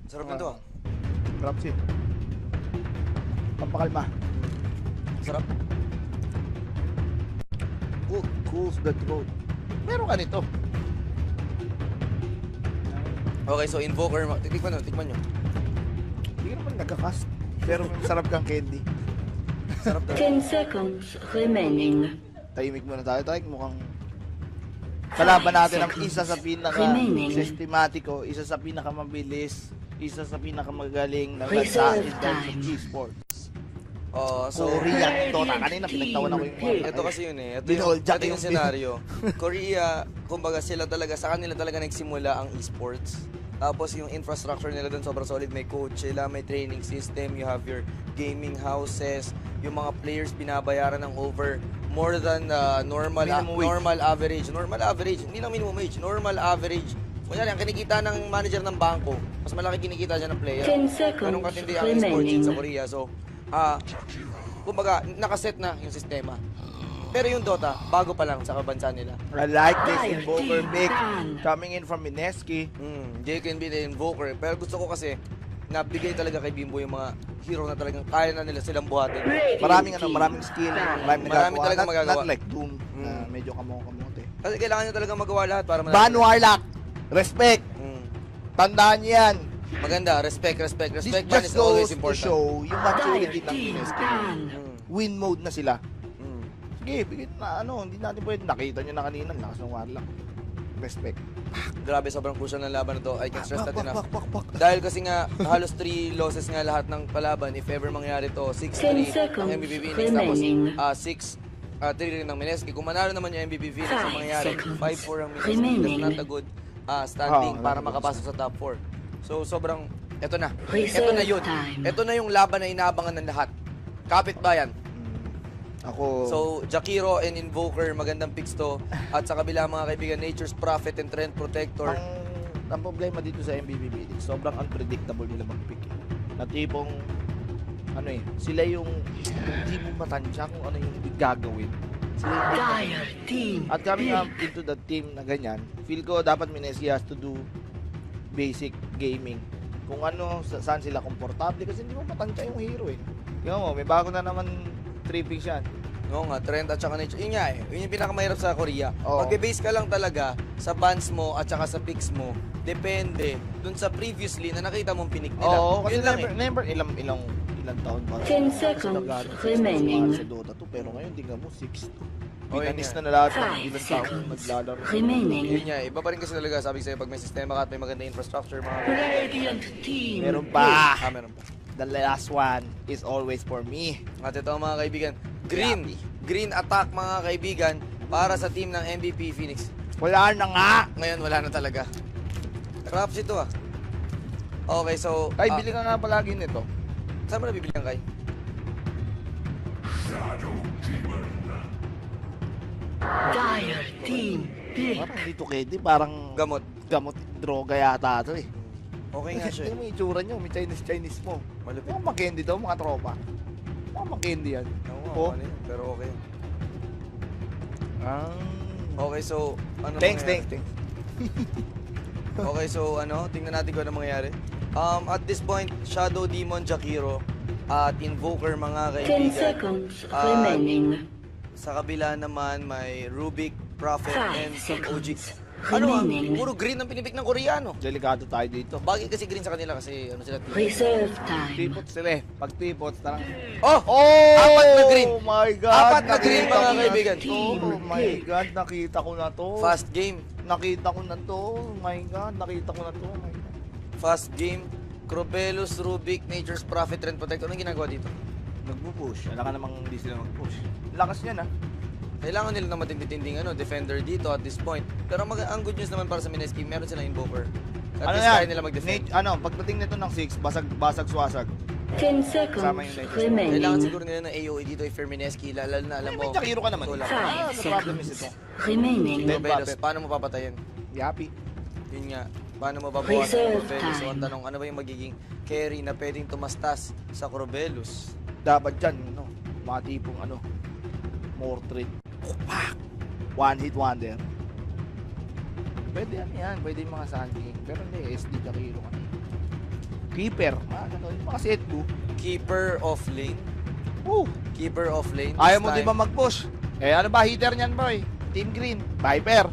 Sarap nito ah. Rapsi. Pampakalma. Sarap. Cools the throat. Meron ka nito. Okay, so Invoker, tikman nyo. Hindi ka naman nagka-cast. Pero sarap kang candy. Sarap talaga. 10 seconds remaining. Tahimik muna tayo. Tayo mukhang kalaban natin ang isa sa pinaka-systematiko, isa sa pinaka-mabilis, isa sa pinaka-magaling na ganda in terms of esports. So, Korea Dota. Kanina pinagtawan ako yung ito kasi yun eh. Ito Binold-jack yung yung senaryo. Korea, kumbaga sila talaga, sa kanila talaga nagsimula ang esports. Tapos yung infrastructure nila doon sobrang solid. May coach sila, may training system, you have your gaming houses, yung mga players binabayaran ng over more than normal average. Normal average, hindi lang minimum wage, normal average. Kunyari, ang kinikita ng manager ng bangko, mas malaki kinikita siya ng player. 10 seconds Ganun katindi ang esports remaining. sa Korea. So, kumbaga, nakaset na yung sistema. Pero yung Dota, bago pa lang sa kabansa nila. I like this Invoker pick coming in from Mineski. Jay can be the Invoker. Pero gusto ko kasi, nabigay talaga kay Bimbo yung mga hero na talagang kaya na nila silang buhatin. Maraming skill, Marami talagang magagawa. Not like Doom, na medyo kamote. Kasi kailangan nyo talaga magawa lahat para Van Warlock, respect. Tandaan niyo yan. Maganda, respect. Respect This man just is always goes to important. show yung maturity ng Mineski. Mm. Win mode na sila. Mm. Sige, bigit na hindi natin pwede. Nakita nyo na kanina, lakas ng Warlock. Respect. Grabe, sobrang crucial ng laban na to. I can't stress that enough. Pak. Dahil kasi nga, halos 3 losses nga lahat ng palaban. If ever mangyari to, 6-3 ang MVP Phoenix. Tapos 6-3 rin ng Mineski. Kung manalo naman yung MVP Phoenix, ang mangyari, 5-4 ang Mineski. That's not a good standing para makapasok sa top 4. So, sobrang, eto na. Eto na yun. Eto na yung laban na inaabangan ng lahat. Kapitbayan. Ako, So, Jakiro and Invoker, magandang picks to. At sa kabila mga kaibigan, Nature's Prophet and Trend Protector. ang problema dito sa MVP Phoenix, sobrang unpredictable nila mag-pick. Na tipong, sila yung hindi mo matansya kung ano yung gagawin. Sila yung At coming up into the team na ganyan, feel ko dapat Mineski has to do basic gaming. Kung saan sila komportable kasi hindi mo matansya yung hero eh. Tingnan mo, may bago na naman tripping siya. Oo nga, Trend at saka Nature. Yun nga eh. Yun yung pinakamahirap sa Korea. Oo. Magbe-base ka lang talaga sa bans mo at saka sa picks mo. Depende dun sa previously na nakita mong pinik nila. Oo, kasi Yun lang never ilang taon ba? 10 seconds remaining. Sa Dota 2, pero ngayon tingnan mo 6-2. Oh, yun Binanis nga. na lahat ng 5 ilang taon seconds naglalaro. remaining. Yun nga, iba pa rin kasi talaga sabi sa'yo pag may sistema ka at may maganda infrastructure, mga Radiant team. Meron pa. meron pa. The last one is always for me. At ito mga kaibigan, green attack mga kaibigan para sa team ng MVP Phoenix. Wala na nga. Ngayon wala na talaga. Raps ito ah. Okay, so Ay, bili ka nga palagi nito. saan mo nabibili yan, Kai? Dire team. Pick. Parang dito Kedi, parang Gamot. droga yata ito eh. Okay nga siya. Tingnan mo yung itsura nyo, may Chinese mo. Malupit. Mukhang makendi daw, mga tropa. Mukhang makendi yan. Oo nga, Oh. ano yun, pero okay. Ah. Okay, so ano Thanks. mangyayari? Okay, so tingnan natin kung ano mangyayari. At this point, Shadow Demon Jakiro at Invoker mga 10 kaibigan. seconds remaining. Sa kabila naman may Rubik, Prophet, 5 and OG. seconds Puro remaining. green ang pinipik ng Koreano. Delikado tayo dito. Bagay kasi green sa kanila kasi sila team. Reserve time. Tipot sila eh. Pag tipot, tarang... Oh! Oh! Apat na green. Oh my God! Apat na green, Nakita mga ko na kaibigan. to. Oh my God, nakita ko na to. Fast game. Nakita ko na to. Oh my God, nakita ko na to. Oh my God. Fast game. Crobelus, Rubik, Nature's Prophet, Trend Protector. Anong ginagawa dito? Nagpo-push. Wala ka namang hindi sila mag-push. Lakas niyan ah. Kailangan nila ng matindi-tinding defender dito at this point. Pero ang good news naman para sa Mineski, meron silang Invoker. At least kaya nila mag-defend. Pagdating nito ng 6, basag swasag. 10 Kasama yung seconds latest. Kailangan remaining. siguro nila ng AOE dito if Mineski, lalo na alam mo. May Jakiro ka naman. Wala. 5 the problem is seconds ito. remaining. Corbelos, paano mo papatayin? Yapi. Yun nga, paano mo babawasan ng Reserve Corbelos? So, ang time. tanong, ano ba yung magiging carry na pwedeng tumastas sa Corbelos? Dapat dyan, mga tipong Mortrid. Pak! One hit wonder. Pwede yan. Pwede yung mga Sun King. Pero hindi, SD Jakiro ka. keeper, mga ganun, yung mga set blue. Keeper off lane. Oh, Keeper off lane. ayaw This mo di time. ba mag-push? Eh, ano ba hitter niyan, boy? Team Green, Viper.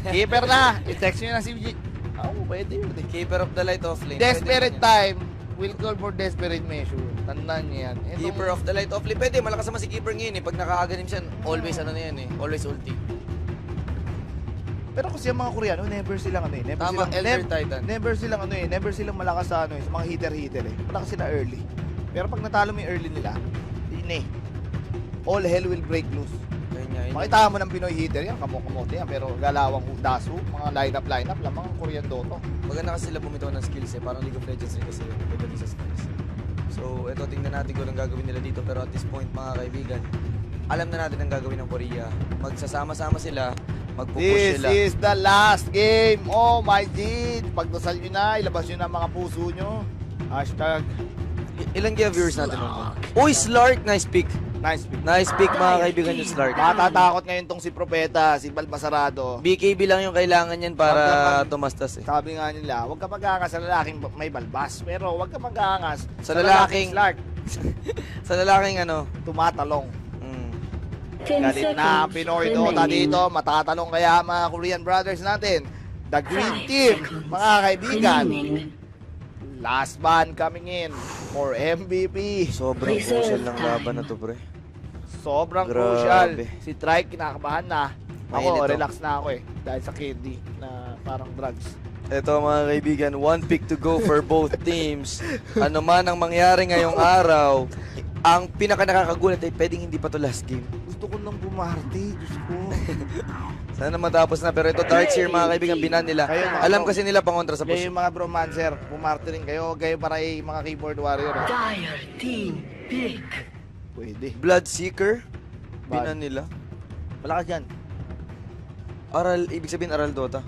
Keeper na, i-text nyo na si G. Oo, pwede yun eh. Keeper of the light off lane. Desperate Pwede naman yan. time will call for desperate measure. Tandaan niyo yan. Keeper of the light off lane. Pwede, malakas naman si keeper ngayon eh. Pag nakakaganim siya, always ano na yan eh. Always ulti. Pero kasi yung mga Koreano, never silang ano eh. Never Tama, silang, Elder Titan. never silang ano eh. Never silang malakas sa ano eh. Sa mga hitter-hitter eh. Malakas sila early. Pero pag natalo mo yung early nila, yun eh. All hell will break loose. Ayun nga, yun. Makita mo ng Pinoy hitter yan, kamote yan. Pero galawang dasu, mga lineup lang, mga Korean Dota. Maganda kasi sila bumitaw ng skills eh. Parang League of Legends rin kasi yun. Pwede sa skills. So, ito, tingnan natin kung anong gagawin nila dito. Pero at this point, mga kaibigan, alam na natin ang gagawin ng Korea. Magsasama-sama sila, magpupush This sila. is the last game. Oh my God. Pagdasal nyo na, ilabas nyo na ang mga puso nyo. Hashtag. Ilang kaya viewers natin nun? Uy, Slark! Nice pick. Nice pick. Nice pick, mga kaibigan yung Slark. Matatakot ngayon tong si Propeta, si Balbasarado. BKB lang yung kailangan yan para Magkapag- tumastas eh. Sabi nga nila, huwag ka mag-aangas sa lalaking may balbas. Pero huwag ka mag-aangas Sa lalaking- Slark. Sa lalaking ano, Tumatalong. 10 Galit na seconds Pinoy Dota remaining. dito. Matatalong kaya mga Korean brothers natin. The Green 5 Team, seconds mga kaibigan. remaining. Last ban coming in for MVP. sobrang Reserve crucial ng time. laban na to, pre. Sobrang Grabe. crucial. Si Trike, kinakabahan na. Mainit Ako, to. relax na ako eh. Dahil sa candy na parang drugs. Ito mga kaibigan, one pick to go for both teams. Ano man ang mangyari ngayong araw, ang pinaka nakakagulat ay pwedeng hindi pa to last game. Gusto ko nang bumarte. Diyos ko. Sana matapos na, pero ito Darks here mga kaibigan, binan nila. Kayo, mga Alam bro. kasi nila pangontra sa Kayo push. yung mga bromancer, bumarte rin kayo. Kayo para mga keyboard warrior. eh. Dire team pick. Pwede. Bloodseeker, binan nila. Malakas yan. Aral, ibig sabihin Aral Dota.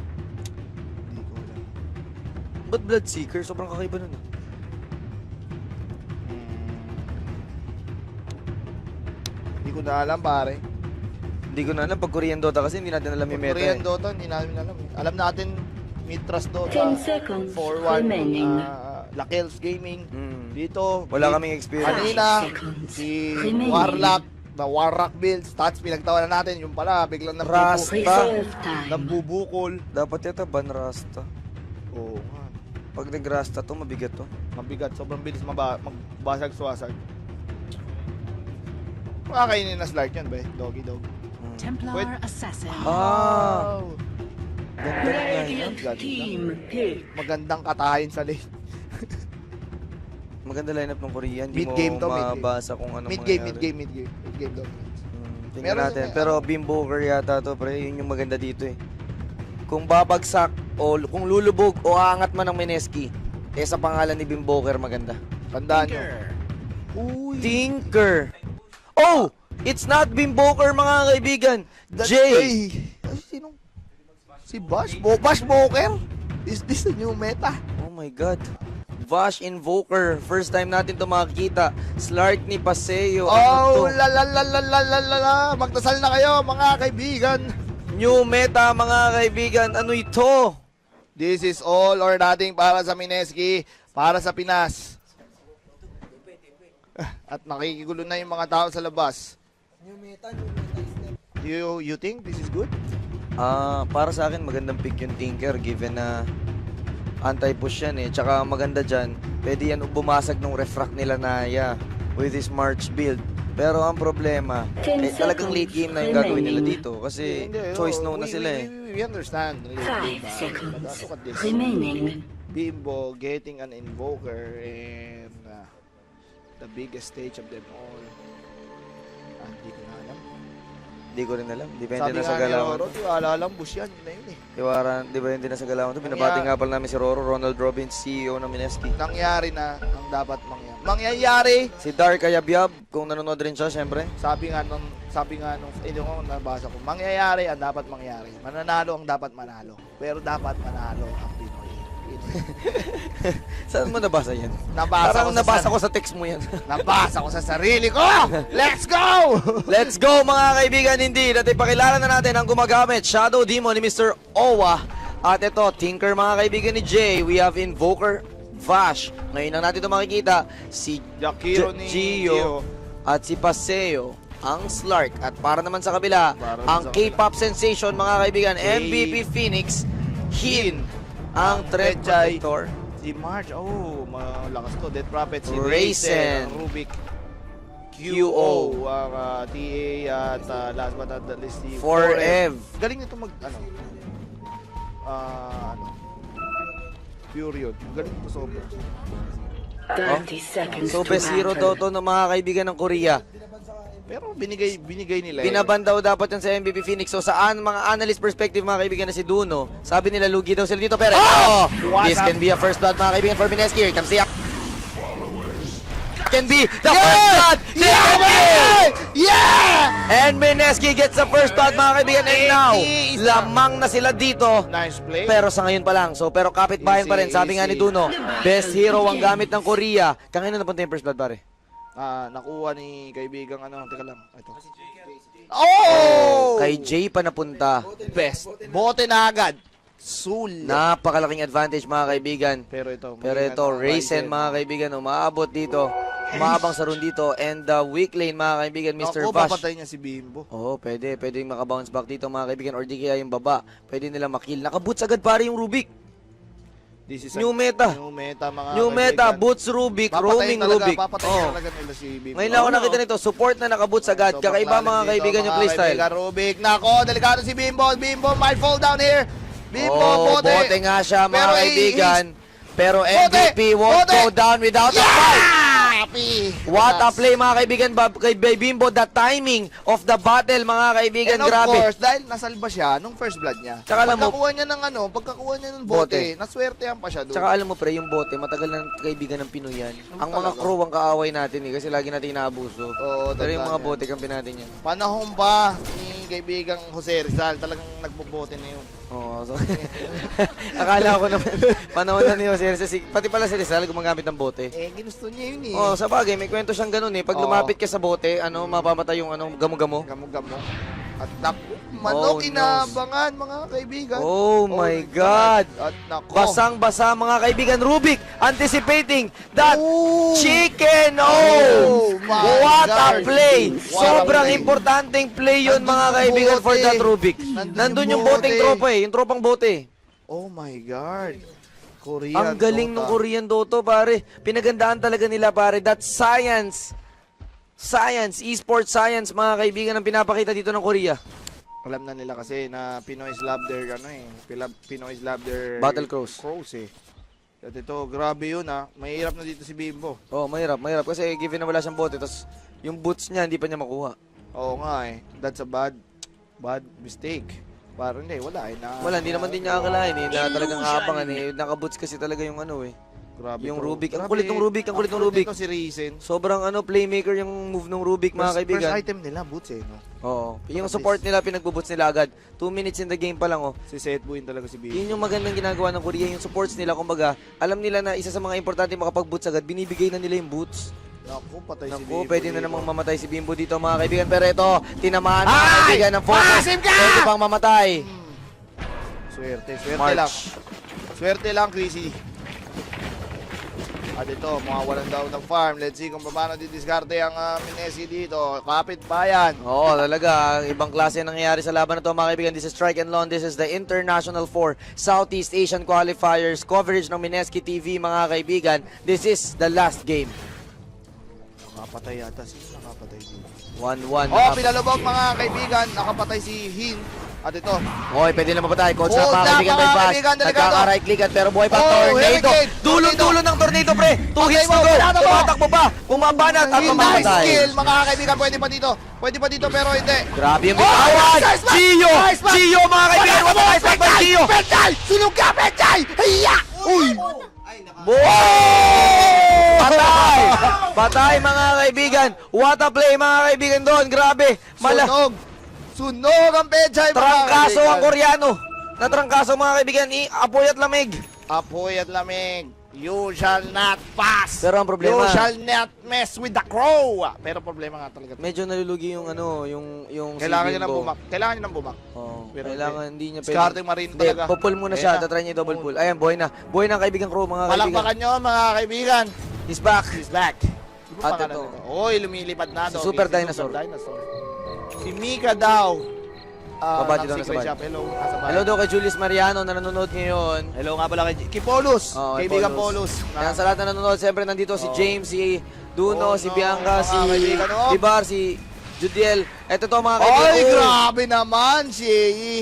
Hindi ko alam. Ba't Bloodseeker? Sobrang kakaiba nun. Hindi ko na alam pare. Hindi ko na alam, pag Korean Dota kasi hindi natin alam yung meta. Korean Eh. Dota, hindi namin alam. Alam natin, Mitras 10 Dota, seconds 4-1, remaining. Lakels Gaming. Mm. Dito, Wala kaming experience. kanina, 5 seconds si remaining. Warlock, the Warlock build, stats, pinagtawanan natin. Yung pala, biglang Ras. Reserve time. nambubukol. Dapat yata ban Rasta. Oo nga. Pag nag-Rasta to, mabigat to. Mabigat, sobrang bilis magbasag-swasag. Makakainin na Slark yan, ba? Doggy dog. Mm. Templar Wait. Assassin. Ah! Ganda nga yan. Radiant team pick. Magandang katahin sa lane. Maganda lineup ng Korean. Hindi mo Mid-game to, mid-game. mabasa kung ano Mid-game mangyayari. Mid-game dominance. Tingnan Meron natin. na- Pero Bimboker yata to, pre. Yun yung maganda dito eh. Kung babagsak o kung lulubog o aangat man ng Mineski, eh sa pangalan ni Bimboker maganda. Tandaan nyo. Tinker. Tinker! Oh! It's not Bimboker mga kaibigan! Jay! Ay, sino? Si Bash? Bash Boker? Is this the new meta? Oh my God. Vash Invoker. First time natin to makikita. Slark ni Paseo. Oh, Ano to? la la la la la la la la. Magdasal na kayo, mga kaibigan. New meta mga kaibigan. Ano ito? This is all or nothing para sa Mineski, para sa Pinas. At nakikigulo na yung mga tao sa labas. You think this is good? Para sa akin magandang pick yung Tinker given na anti-push yan eh. Tsaka maganda dyan, pwede yan bumasag ng refract nila Naya with his March build. Pero ang problema, 10 talagang seconds late game na yung gagawin nila remaining. dito. Kasi Hindi, choice oh, no na sila eh. We understand. 5 seconds Look at this. remaining. Bimbo getting an invoker and the biggest stage of them all. Hindi ko na alam. Hindi ko rin alam. Depende Sabi na sa nga ni galawan. Roro, tiwala lang, bush yan. Yun na yun eh. Iwaran, di ba hindi na sa galawan to? Binabati nga pala namin si Roro, Ronald Robbins, CEO ng Mineski. Nangyari na ang dapat mangyari. Mangyayari! Si Dark Ayabyab, kung nanonood rin siya, syempre. Sabi nga nung ko nabasa ko, mangyayari ang dapat mangyari. Mananalo ang dapat manalo. Pero dapat manalo ang Pinoy. Saan mo nabasa yan? Nabasa Parang nabasa ko sa text mo yan. Nabasa ko sa sarili ko! Let's go! Let's go mga kaibigan, hindi. At ipakilala na natin ang gumagamit. Shadow Demon ni Mr. Owa. At ito, Tinker mga kaibigan ni Jay. We have Invoker, Vash. Ngayon lang natin ito makikita, si Jakiro ni Gio at si Paseo, ang Slark. At para naman sa kabila, Para ang sa K-pop sensation, mga kaibigan, MVP Phoenix, Hin, ang Threat Pechay. Protector. Si March, malakas to. Death Prophet, si Raisin. Raisin, ang Rubik, QO, ang TA, at last but not the least, si 4F. Galing nito Furion. Galing nito sobra. 30 seconds So, to best hero daw battle. to ng mga kaibigan ng Korea. Pero binigay nila. Binaban daw dapat yan sa MVP Phoenix. So, saan mga analyst perspective, mga kaibigan, na si Duno, sabi nila lugi daw sila dito. Pero, this What's up? can be a first blood, mga kaibigan, for Mineski. Here comes Siak. Can be the first blood. And Mineski gets the first blood, mga kaibigan. And now, lamang na sila dito. Nice play. Pero sa ngayon pa lang. So, pero kapitbayan pa rin. Sabi nga ni Duno, best hero ang gamit ng Korea. Kanina napunta yung first blood, pare. Nakuha ni kaibigang teka lang. Ito. Oh! Kay Jay pa napunta. Best. Bote na agad. Sul. Napakalaking advantage, mga kaibigan. Pero ito. Raisin, mga kaibigan, umaabot dito. Umaabang sa run dito. And the weak lane, mga kaibigan, Mr. Ako, Vash. papatay niya si Bimbo. Oo, pwede makabounce back dito, mga kaibigan. Or di kaya yung baba. Pwede nila makill. Nakaboots agad, pare, yung Rubik. This is New meta. New meta, mga New meta, kaibigan. boots Rubik, roaming Rubik. Papatayin Oo. talaga nila si Bimbo. Ngayon lang ako nakita nito, support na nakaboots agad. Sobrang Kakaiba, lalim mga dito, kaibigan, yung playstyle. Kaibigan, Rubik. Nako, delikado si Bimbo. Bimbo might fall down here. Bimbo, bote. Bote nga siya, mga Pero, kaibigan. Pero Bote! MVP won't Bote! go down without a fight. Happy! What a play, mga kaibigan, kay Bimbo. The timing of the battle, mga kaibigan, And of grabe. course, dahil nasalba siya nung first blood niya. Tsaka alam mo- pagkakuha niya ng bote, Bote. naswertehan pa siya doon. Tsaka alam mo, pre, yung bote, matagal na kaibigan ng Pinoy yan. Ang mga talaga? crew ang kaaway natin kasi lagi natin inaabuso. Oo, Pero yung tandaan mga yan. bote, kampi natin yan. Panahon pa ni kaibigang Jose Rizal, talagang nagbobote na yun. Oo, so, akala ko naman, panahon na ni Jose Rizal, pati pala si Rizal gumagamit ng bote. Ginusto niya yun Oh, sa bagay, may kwento siyang ganun eh. Pag Oo. lumapit ka sa bote, mapamatay yung gamo-gamo. Gamo-gamo. At naku, manok Oh, inabangan mga kaibigan. Oh my God. At naku. Basang-basa, mga kaibigan. Rubik anticipating that Oh! chicken. Oh Oh! my What a God. play. What a Sobrang play. importanteng play yun, Nandun mga yung kaibigan, for bote. that Rubik. Nandun Nandun yung yung boteng bote. tropa eh. Yung tropang bote. Oh my God. Korean. Ang galing ng Dota. Korean Dota, pare. Pinagandaan talaga nila, pare. That's science. Science, esports science, mga kaibigan, ang pinapakita dito ng Korea. Alam na nila kasi na Pinoy's love their Pinoy's love their Battle crows. eh. At ito, grabe yun Mahirap na dito si Bimbo. Oh, mahirap. Kasi given na wala siyang bote, tapos yung boots niya, hindi pa niya makuha. Oo nga That's a bad mistake. Parang wala Wala, hindi naman din niya akalain eh, na talagang aabangan eh. Nakaboots kasi talaga yung Grabe yung to. Rubik. Ang Grabe. kulit ng Rubik, ang kulit ng Ang Rubik. nito si Raisin. Sobrang playmaker yung move ng Rubik, mga kaibigan. First item nila, boots no? Oo. Yung support nila, pinagbo-boots nila agad. 2 minutes in the game pa lang, oh. Si Seth Buin talaga si Bimbo. Yun yung magandang ginagawa ng Korea, yung supports nila, kumbaga, alam nila na isa sa mga importante makapag-boots agad, binibigay na nila yung boots. Naku, patay si Naku, Bimbo. pwede na dito. namang mamatay si Bimbo dito, mga kaibigan. Pero ito, tinamaan mga kaibigan ng focus. Masim ka! Pwede pang mamatay. Swerte March. lang. Swerte lang, Chrissy. At ito, mga walang daw ng farm. Let's see kung paano didiskarte ang Minesi dito. Kapit bayan. Oo, talaga. Ibang klase ang nangyayari sa laban na to, mga kaibigan. This is Strike and Lawn. This is the International 4 Southeast Asian Qualifiers. Coverage ng Mineski TV, mga kaibigan. This is the last game. Nakapatay yata. Sino nakapatay dito? 1-1. Pinalubog mga kaibigan. Nakapatay si Hin. At ito. Hoy, pwede na mapatay. Coach na, Hold mga na, kaibigan, mga by pass. kaibigan, delikado. Nagkaka-right clickan, pero buhay pa. Oh, Tornado. Hurricane. Dulong-dulo ng tornado, pre. 2 Patay hits mo, to go. pinado mo. Tumatakbo pa. Bumabanat at Nice mamamatay. skill mga kaibigan. Pwede pa dito pero hindi. Grabe yung bitawan. Nice man! Gio! Nice man! Gio, mga kaibigan. What a nice man by Gio! Petay! Sunog ka, Petay! Hiya! Uy! Patay! Patay, mga kaibigan. What a play, mga kaibigan doon. Grabe. Sunog! Sunog ang Petay, mga Trangkaso kaibigan. ang Koreano. Natrangkaso, mga kaibigan. Apoy at lamig. Apoy at lamig. You shall not pass. Pero ang problema- You shall not mess with the crow. Pero problema nga talaga. Medyo nalulugi yung ano, yung Kailangan si niya ng Bimbo. bumak. Kailangan niya ng bumak. Oo, Pero kailangan hindi niya Discarding Marine Hindi, talaga. popul muna Ayan siya, na. tatry niya yung double pull. Ayan, buhay na. Buhay na ang kaibigan Crow, mga kaibigan. Palakpakan nyo mga kaibigan. He's back. He's back. Ano At pangalan ito. nito? Oy, lumilipad na Si daw. Super Dinosaur. Si Mika daw. Babati daw ng na Secret sa Shop. Hello, nasa bahay. Hello daw kay Julius Mariano na nanonood ngayon. Hello nga pala kay Paulus. Oo, kay Kaibigan Paulus. Ayan, sa lahat na nanonood, siyempre nandito si Oo. James, si Duno, Oh, si no. Bianca, Mga si kaibigan, oh. Ibar, si Judiel. Ito to mga kaibigan. Ay, Oh, grabe naman, si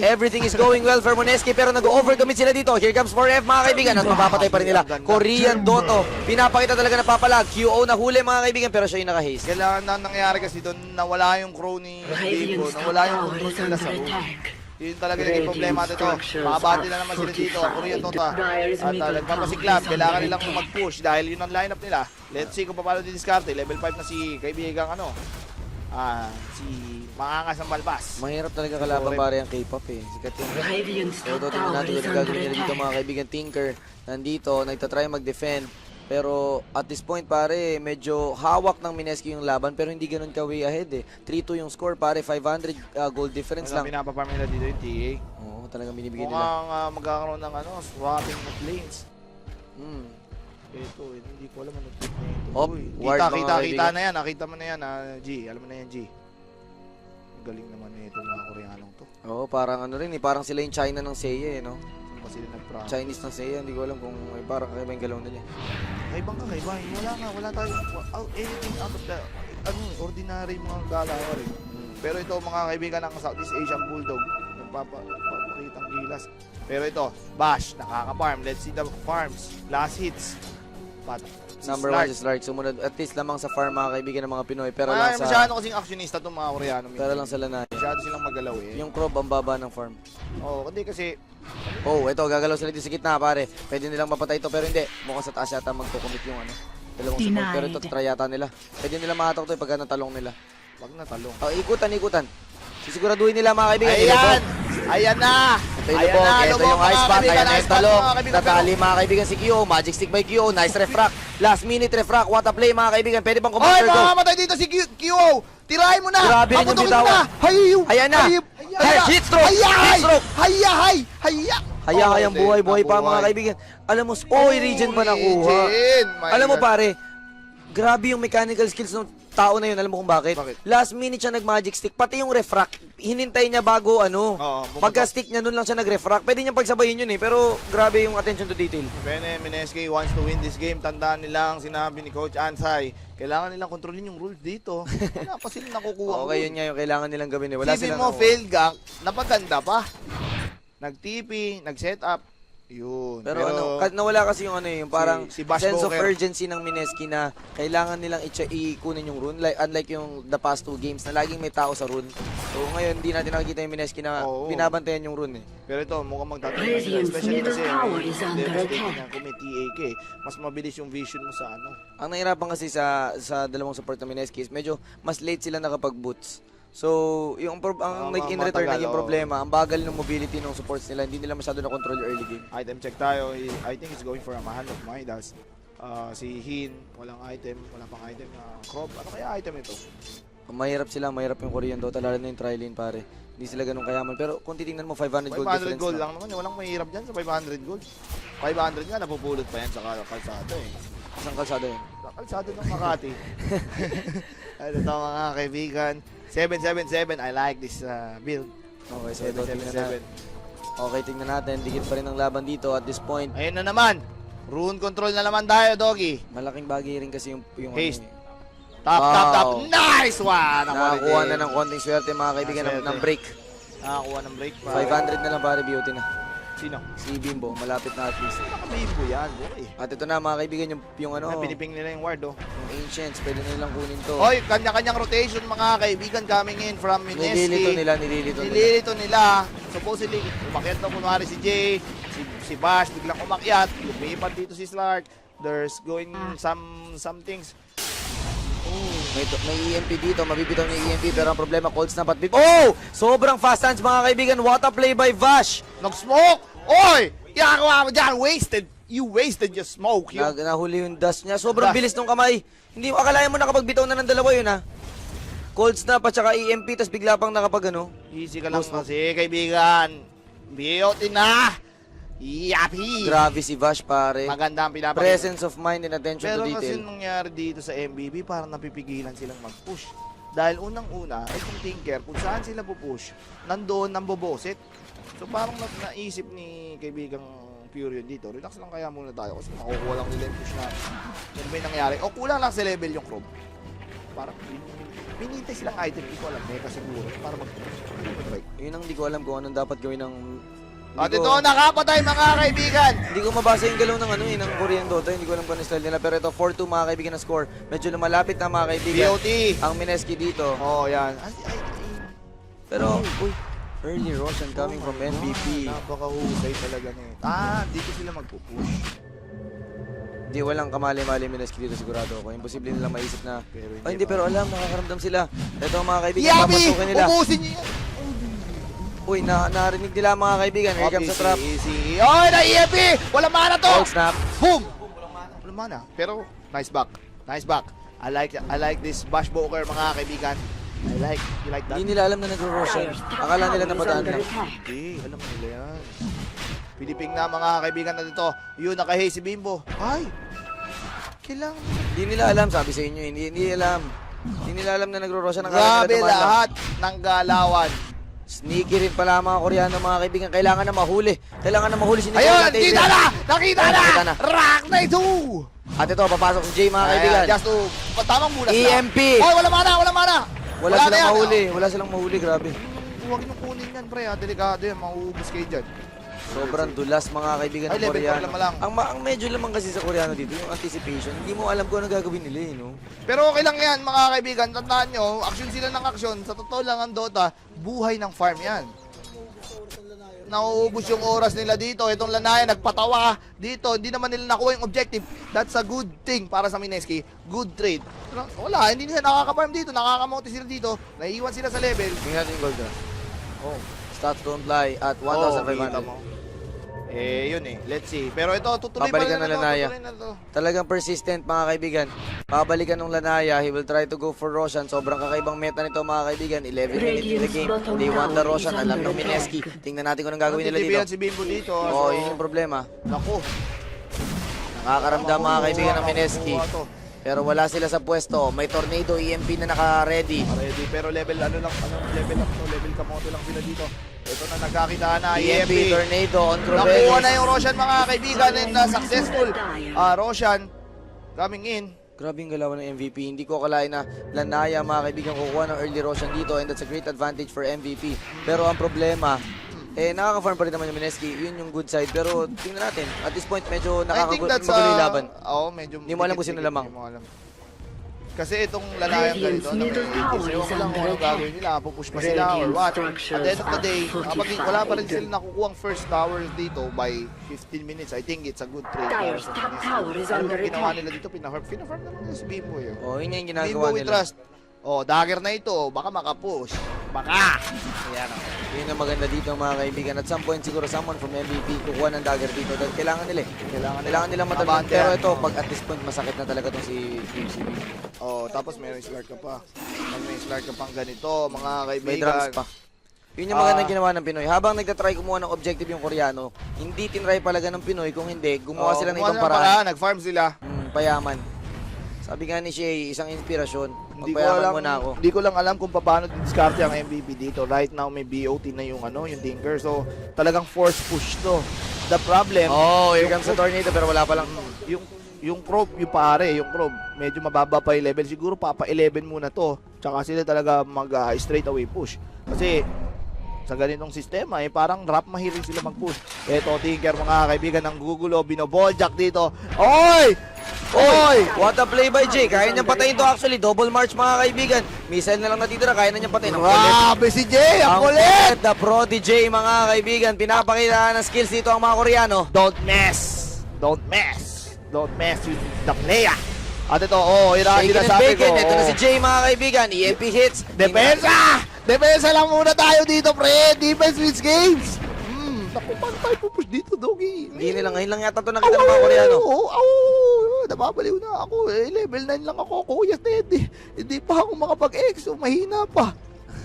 everything is going well for Moneski pero nag-overcommit sila dito. Here comes 4F mga kaibigan at mapapatay pa rin nila. Ang ganda. Korean Doto. Pinapakita talaga na papalag. QO na huli mga kaibigan pero siya yung naka-haste. Kailangan na nangyari kasi doon nawala yung crow ni Bimbo, Radiant's top nawala yung tower control is nila under sa room. attack. Yun talaga naging problema dito. Mababati na naman sila dito. Korean Doto. At nagpapasiklab. Kailangan nilang mag-push dahil yun ang lineup nila. Let's see kung paano didiskarte. Level 5 na si kaibigang si Maangas ng Balbas. Mahirap talaga kalaban pare ang K-pop eh. Sikat yung Radiant's top Ito, tingnan tower natin is kung under gagawin nila dito mga attack. kaibigan. Tinker, nandito, nagtatry mag-defend. Pero at this point pare, medyo hawak ng Mineski yung laban pero hindi ganun ka way ahead eh. 3-2 yung score pare, 500 gold difference Ano lang. pinapaparm nila dito yung TA. Oo, talagang binibigay nila. Mukhang magkakaroon ng swapping of lanes. Hmm. Ito, hindi ko alam ano tip na ito. Op, Uy, ward, mga kita kaibigan. na yan. Nakita mo na yan, G. Alam mo na yan, G. Ang galing naman na ito mga Koreanong to. Oo, parang ano rin eh, parang sila yung China ng Seiya eh, no? Saan pa sila nag-practice? Chinese ng Seiya, hindi ko alam kung parang kakaiba yung galaw nila. Kaibang kakaiba. Wala nga, wala tayo. Anything out of the, ordinary mga galaw rin. Pero ito mga kaibigan ng Southeast Asian Bulldog, nagpapakitang gilas. Pero ito, Bash, nakaka-farm. Let's see the farms. Last hits. Number 1 is Lark, sumunod at least lamang sa farm mga kaibigan ng mga Pinoy, pero lang sa masyado kasing actionista itong mga Koreano. pero lang sa lanay. Masyado silang magalaw eh. Yung crop ang baba ng farm. Oo, hindi kasi Oh, ito gagalaw sila dito sa gitna pare. Pwede nilang mapatay ito pero hindi. Mukhang sa taas yata magko-commit yung dalawang support Denied. pero ito try yata nila. Pwede nila makatok to pagka natalong nila. wag na talong. Oh, ikutan. Sisiguraduhin nila mga kaibigan. Ayan! Ayan na! Ito yung Ayan lubog, na, ito lubog, yung mga ice pack, kaibigan, ayan na ice yung pack, talong. mga kaibigan. Tatali mga kaibigan si Kyo, magic stick by Kyo, nice refract. Last minute refract, what a play mga kaibigan. Pwede bang Oy, kumaster go? mamamatay dito si QO! Tirahin mo na! Grabe rin yung Paputukin mo bitawan. na! Hayaw! Ayan na! Heat stroke! Heat stroke! Hayang buhay pa mga kaibigan. Alam mo, regen pa nakuha. Alam mo pare, grabe yung mechanical skills ng tao na yun. Alam mo kung bakit? Bakit? Last minute siya nag-magic stick. Pati yung refract, hinintay niya bago pagka-stick niya, nun lang siya nag-refract. Pwede niyang pagsabayin yun eh. Pero grabe yung attention to detail. Bene, Mineski wants to win this game. Tandaan nilang sinabi ni Coach Ansay, kailangan nilang kontrolin yung rules dito. Wala pa silang nakukuha. Okay, yun nga yung kailangan nilang gawin eh. Wala Isipin silang mo, nakuha. failed gank, napaganda pa. Nag-TP, nag-set up. Yun. Pero nawala kasi yung yung parang si Bash sense of Booker. urgency ng Mineski na kailangan nilang ikunin yung rune. Unlike yung the past 2 games na laging may tao sa rune. So ngayon, hindi natin nakikita yung Mineski na Oo. binabantayan yung rune eh. Pero ito, mukhang magtatagal sila. Radiant's Especially middle kasi tower is under devastating attack. na kung may TAK. Mas mabilis yung vision mo sa Ang nahirapan kasi sa dalawang support ng Mineski is medyo mas late sila nakapag-boots. So, yung ang in return matagal, naging problema, ang bagal ng mobility ng supports nila, hindi nila masyado na control yung early game. Item check tayo. I think it's going for a Hand of Midas. Si Hin, walang item. Wala pang item. Crop, ano kaya item ito? Mahirap yung Korean Dota, lalo na yung trilane pare. Hindi sila ganun kayaman. Pero kung titingnan mo, 500 gold 500 difference gold lang. lang naman. Walang mahirap dyan sa 500 gold. 500 nga, napupulot pa yan sa kalsada eh. Isang kalsada yun. Sa kalsada ng Makati. Ano ito mga kaibigan? 777, I like this build. Okay, so ito, tingnan natin. 777. Okay, tingnan natin. Dikit pa rin ang laban dito at this point. Ayun na naman. Rune control na naman tayo, Doggy. Malaking bagay rin kasi yung Haste. ano, Top. Nice one! nakakuha na ng konting swerte mga kaibigan Swerte. ng break. Nakakuha ng break. 500 na lang pare, beauty na. Sino? Si Bimbo, malapit na at least. Nakabimbo yan, boy. At ito na mga kaibigan, yung Piniping nila yung ward, oh. yung Ancients, pwede na nilang kunin to. Hoy, kanya-kanyang rotation mga kaibigan coming in from Mineski. Nililito nila. Nililito nila. Supposedly, umakyat na kunwari si Jay, si Bash, biglang umakyat. Lumipat dito si Slark. There's going some things. May EMP dito, mabibitaw niya yung EMP pero ang problema, cold snap at big. Oh! Sobrang fast hands mga kaibigan, what a play by Vash! Nag-smoke! Oy! Ginagawa mo dyan, wasted You wasted your smoke. Nahuli yung dust niya. Sobrang Dust. bilis ng kamay. Hindi mo akalain mo nakapagbitaw na ng dalawa yun ha. Cold snap at saka EMP tas bigla pang nakapag ano. Easy ka lang Ghost kasi, kaibigan. Beauty na. Yappy. Grabe si Vash pare. Maganda ang pinapakita. Presence of mind and attention Pero to kasi detail. nangyari dito sa MVP, parang napipigilan silang mag-push. Dahil unang-una, itong Tinker, kung saan sila pupush, nandoon ang bobosit. So parang naisip ni kaibigang Furion dito, relax lang kaya muna tayo kasi makukuha lang nila yung push natin. Yan ba yung nangyari? O kulang lang sa level yung Chrome. Parang pinintay silang item, hindi ko alam, meka siguro, para mag-push. Yun ang hindi ko alam kung anong dapat gawin ng... At ito, nakapatay mga kaibigan! Hindi ko mabasa yung galaw ng ano ng Korean Dota. Hindi ko alam kung ano style nila. Pero ito, 4-2 mga kaibigan na score. Medyo lumalapit na mga kaibigan. BOT! Ang Mineski dito. Oh, yan. Pero, uy, early Roshan coming from MVP. Napakahusay talaga nito. Dito sila magpupush. Hindi, walang kamali-mali Mineski dito sigurado ako. Imposible nilang maisip na, Pero hindi ay hindi, pa. pero alam, nakakaramdam sila. Ito mga kaibigan, Yabi! papasukin nila. Ubusin niyo yan! Uy, narinig nila mga kaibigan. Here comes the trap. Easy. Oy, na-EMP! Walang mana to! Cold snap. Boom! Walang mana. Pero, nice back. Nice back. I like this Bash Boker, mga kaibigan. You like that? Hindi nila alam na nagro-Roshan. Akala nila napadaan lang. Hindi, alam nila yan. Piliping na mga kaibigan na dito. Yun, nakahay si Bimbo. Ay! Kailangan. Hindi nila alam, sabi sa inyo. Hindi alam. Hindi nila alam na nagro-Roshan. Grabe lahat ng galawan. Sneaky rin pala mga Koreano mga kaibigan. Kailangan na mahuli. Kailangan na mahuli si Ayun, Nicola Taylor. kita na! Nakita na! Nakita na. Rock Knight 2! At ito, papasok si Jay mga kaibigan. Just to, tamang bulas na. EMP. Oy, wala mana, wala mana! Wala na silang yan. mahuli. Wala silang mahuli, grabe. Huwag nyo kunin yan, pre. Delikado yan. Mauubos kayo dyan. Sobrang dulas mga kaibigan Ay, ng level Koreano. 4 lang. Ang medyo lamang kasi sa Koreano dito, yung anticipation. Hindi mo alam kung ano gagawin nila, no? Pero okay lang yan, mga kaibigan. Tandaan nyo, action sila ng action. Sa totoo lang ang Dota, buhay ng farm yan. Nauubos yung oras nila dito. Itong Lanaya, nagpatawa dito. Hindi naman nila nakuha yung objective. That's a good thing para sa Mineski. Good trade. Pero wala, hindi nila nakaka-farm dito. Nakakamote sila dito. Naiiwan sila sa level. Tingnan natin yung gold rush. Oh. Stats don't lie at Oh, kita 1,500. mo. Yun eh. Let's see. Pero ito, tutuloy pa Babalikan rin na Lanaya. Tutuloy na to. Talagang persistent mga kaibigan. Babalikan ng Lanaya. He will try to go for Roshan. Sobrang kakaibang meta nito mga kaibigan. 11 minutes in the game. They want the Roshan. Alam ng Mineski. Tingnan natin kung anong gagawin nila Titibihan dito. si Bimbo dito. Oo, yun yung problema. Naku. Nakakaramdam mga kaibigan ng Mineski. Makuha to. Pero wala sila sa pwesto. May tornado EMP na naka-ready. Ready, pero level ano lang, level up to, level kamote lang sila dito. Ito na nagkakita na, EMP, EMP. tornado, on Nakuha Crovelis. na yung Roshan mga kaibigan and successful. Roshan coming in. Grabe yung galawan ng MVP. Hindi ko akalain na Lanaya mga kaibigan kukuha ng early Roshan dito and that's a great advantage for MVP. Pero ang problema, nakaka-farm pa rin naman yung Mineski. Yun yung good side. Pero tingnan natin. At this point, medyo I think that's magulo yung laban. Oo, medyo Hindi mo alam kung sino lamang. Hindi mo alam. Kasi itong Lanayang ganito, ewan ko lang kung ano gagawin nila, pupush pa sila or what. At the end of the day, kapag wala pa rin sila nakukuha ang first tower dito by 15 minutes, I think it's a good trade para Dyer's sa top Mineski. tower is Ano under bang ginawa attack. nila dito? Pinafarm naman nila si Bimbo yun. Oh, yun yung Bimbo ginagawa we nila. trust. Oh, dagger na ito, baka makapush. Baka! Ayan o. Yun ang maganda dito mga kaibigan. At some point siguro someone from MVP kukuha ng dagger dito. Dahil kailangan nila eh. Kailangan nilang matalon. Abante Pero yan. ito, pag at this point masakit na talaga itong si QCB. Oh, tapos may slart ka pa. Pag may slart ka pang ganito, mga kaibigan. May drums pa. Yun yung magandang ginawa ng Pinoy. Habang nagtatry kumuha ng objective yung Koreano, hindi tinry palaga ng Pinoy. Kung hindi, gumawa sila ng ibang paraan. Nag-farm sila. Payaman. Sabi nga ni Shay, isang inspirasyon. Hindi ko Magpayaman alam, muna ako. hindi ko lang alam kung paano diskarte ang MVP dito. Right now may BOT na yung yung Tinker. So talagang force push to. The problem, Oh, here comes the tornado pero wala pa lang. yung Probe, yung pare, yung Probe, medyo mababa pa yung level. Siguro papa 11 muna to. Tsaka sila talaga mag straight away push. Kasi sa ganitong sistema, parang rap mahilig sila mag-push. Eto, Tinker, mga kaibigan ng gugulo, binoboljak dito. Oy! Oy! What a play by Jay. Kaya niyang patayin to actually. Double march mga kaibigan. Missile na lang natitira. Kaya na niyang patayin. Ang kulit. Grabe si Jay! Ang Ang kulit! kulit. The Prodigy mga kaibigan. Pinapakita ng skills dito ang mga Koreano. Don't mess! Don't mess! Don't mess with the player! At ito, Irani Shaken na and sabi ko. bacon. Ito na si Jay mga kaibigan. EMP hits. Depensa! Depensa lang muna tayo dito, pre! Defense wins games! Naku, paano tayo pupush dito, Doggy? Hindi nila, ngayon lang yata ito nakita ng mga Koreano. Nababaliw na ako. Level 9 lang ako, Kuya Teddy. Hindi pa ako makapag-EXO, mahina pa.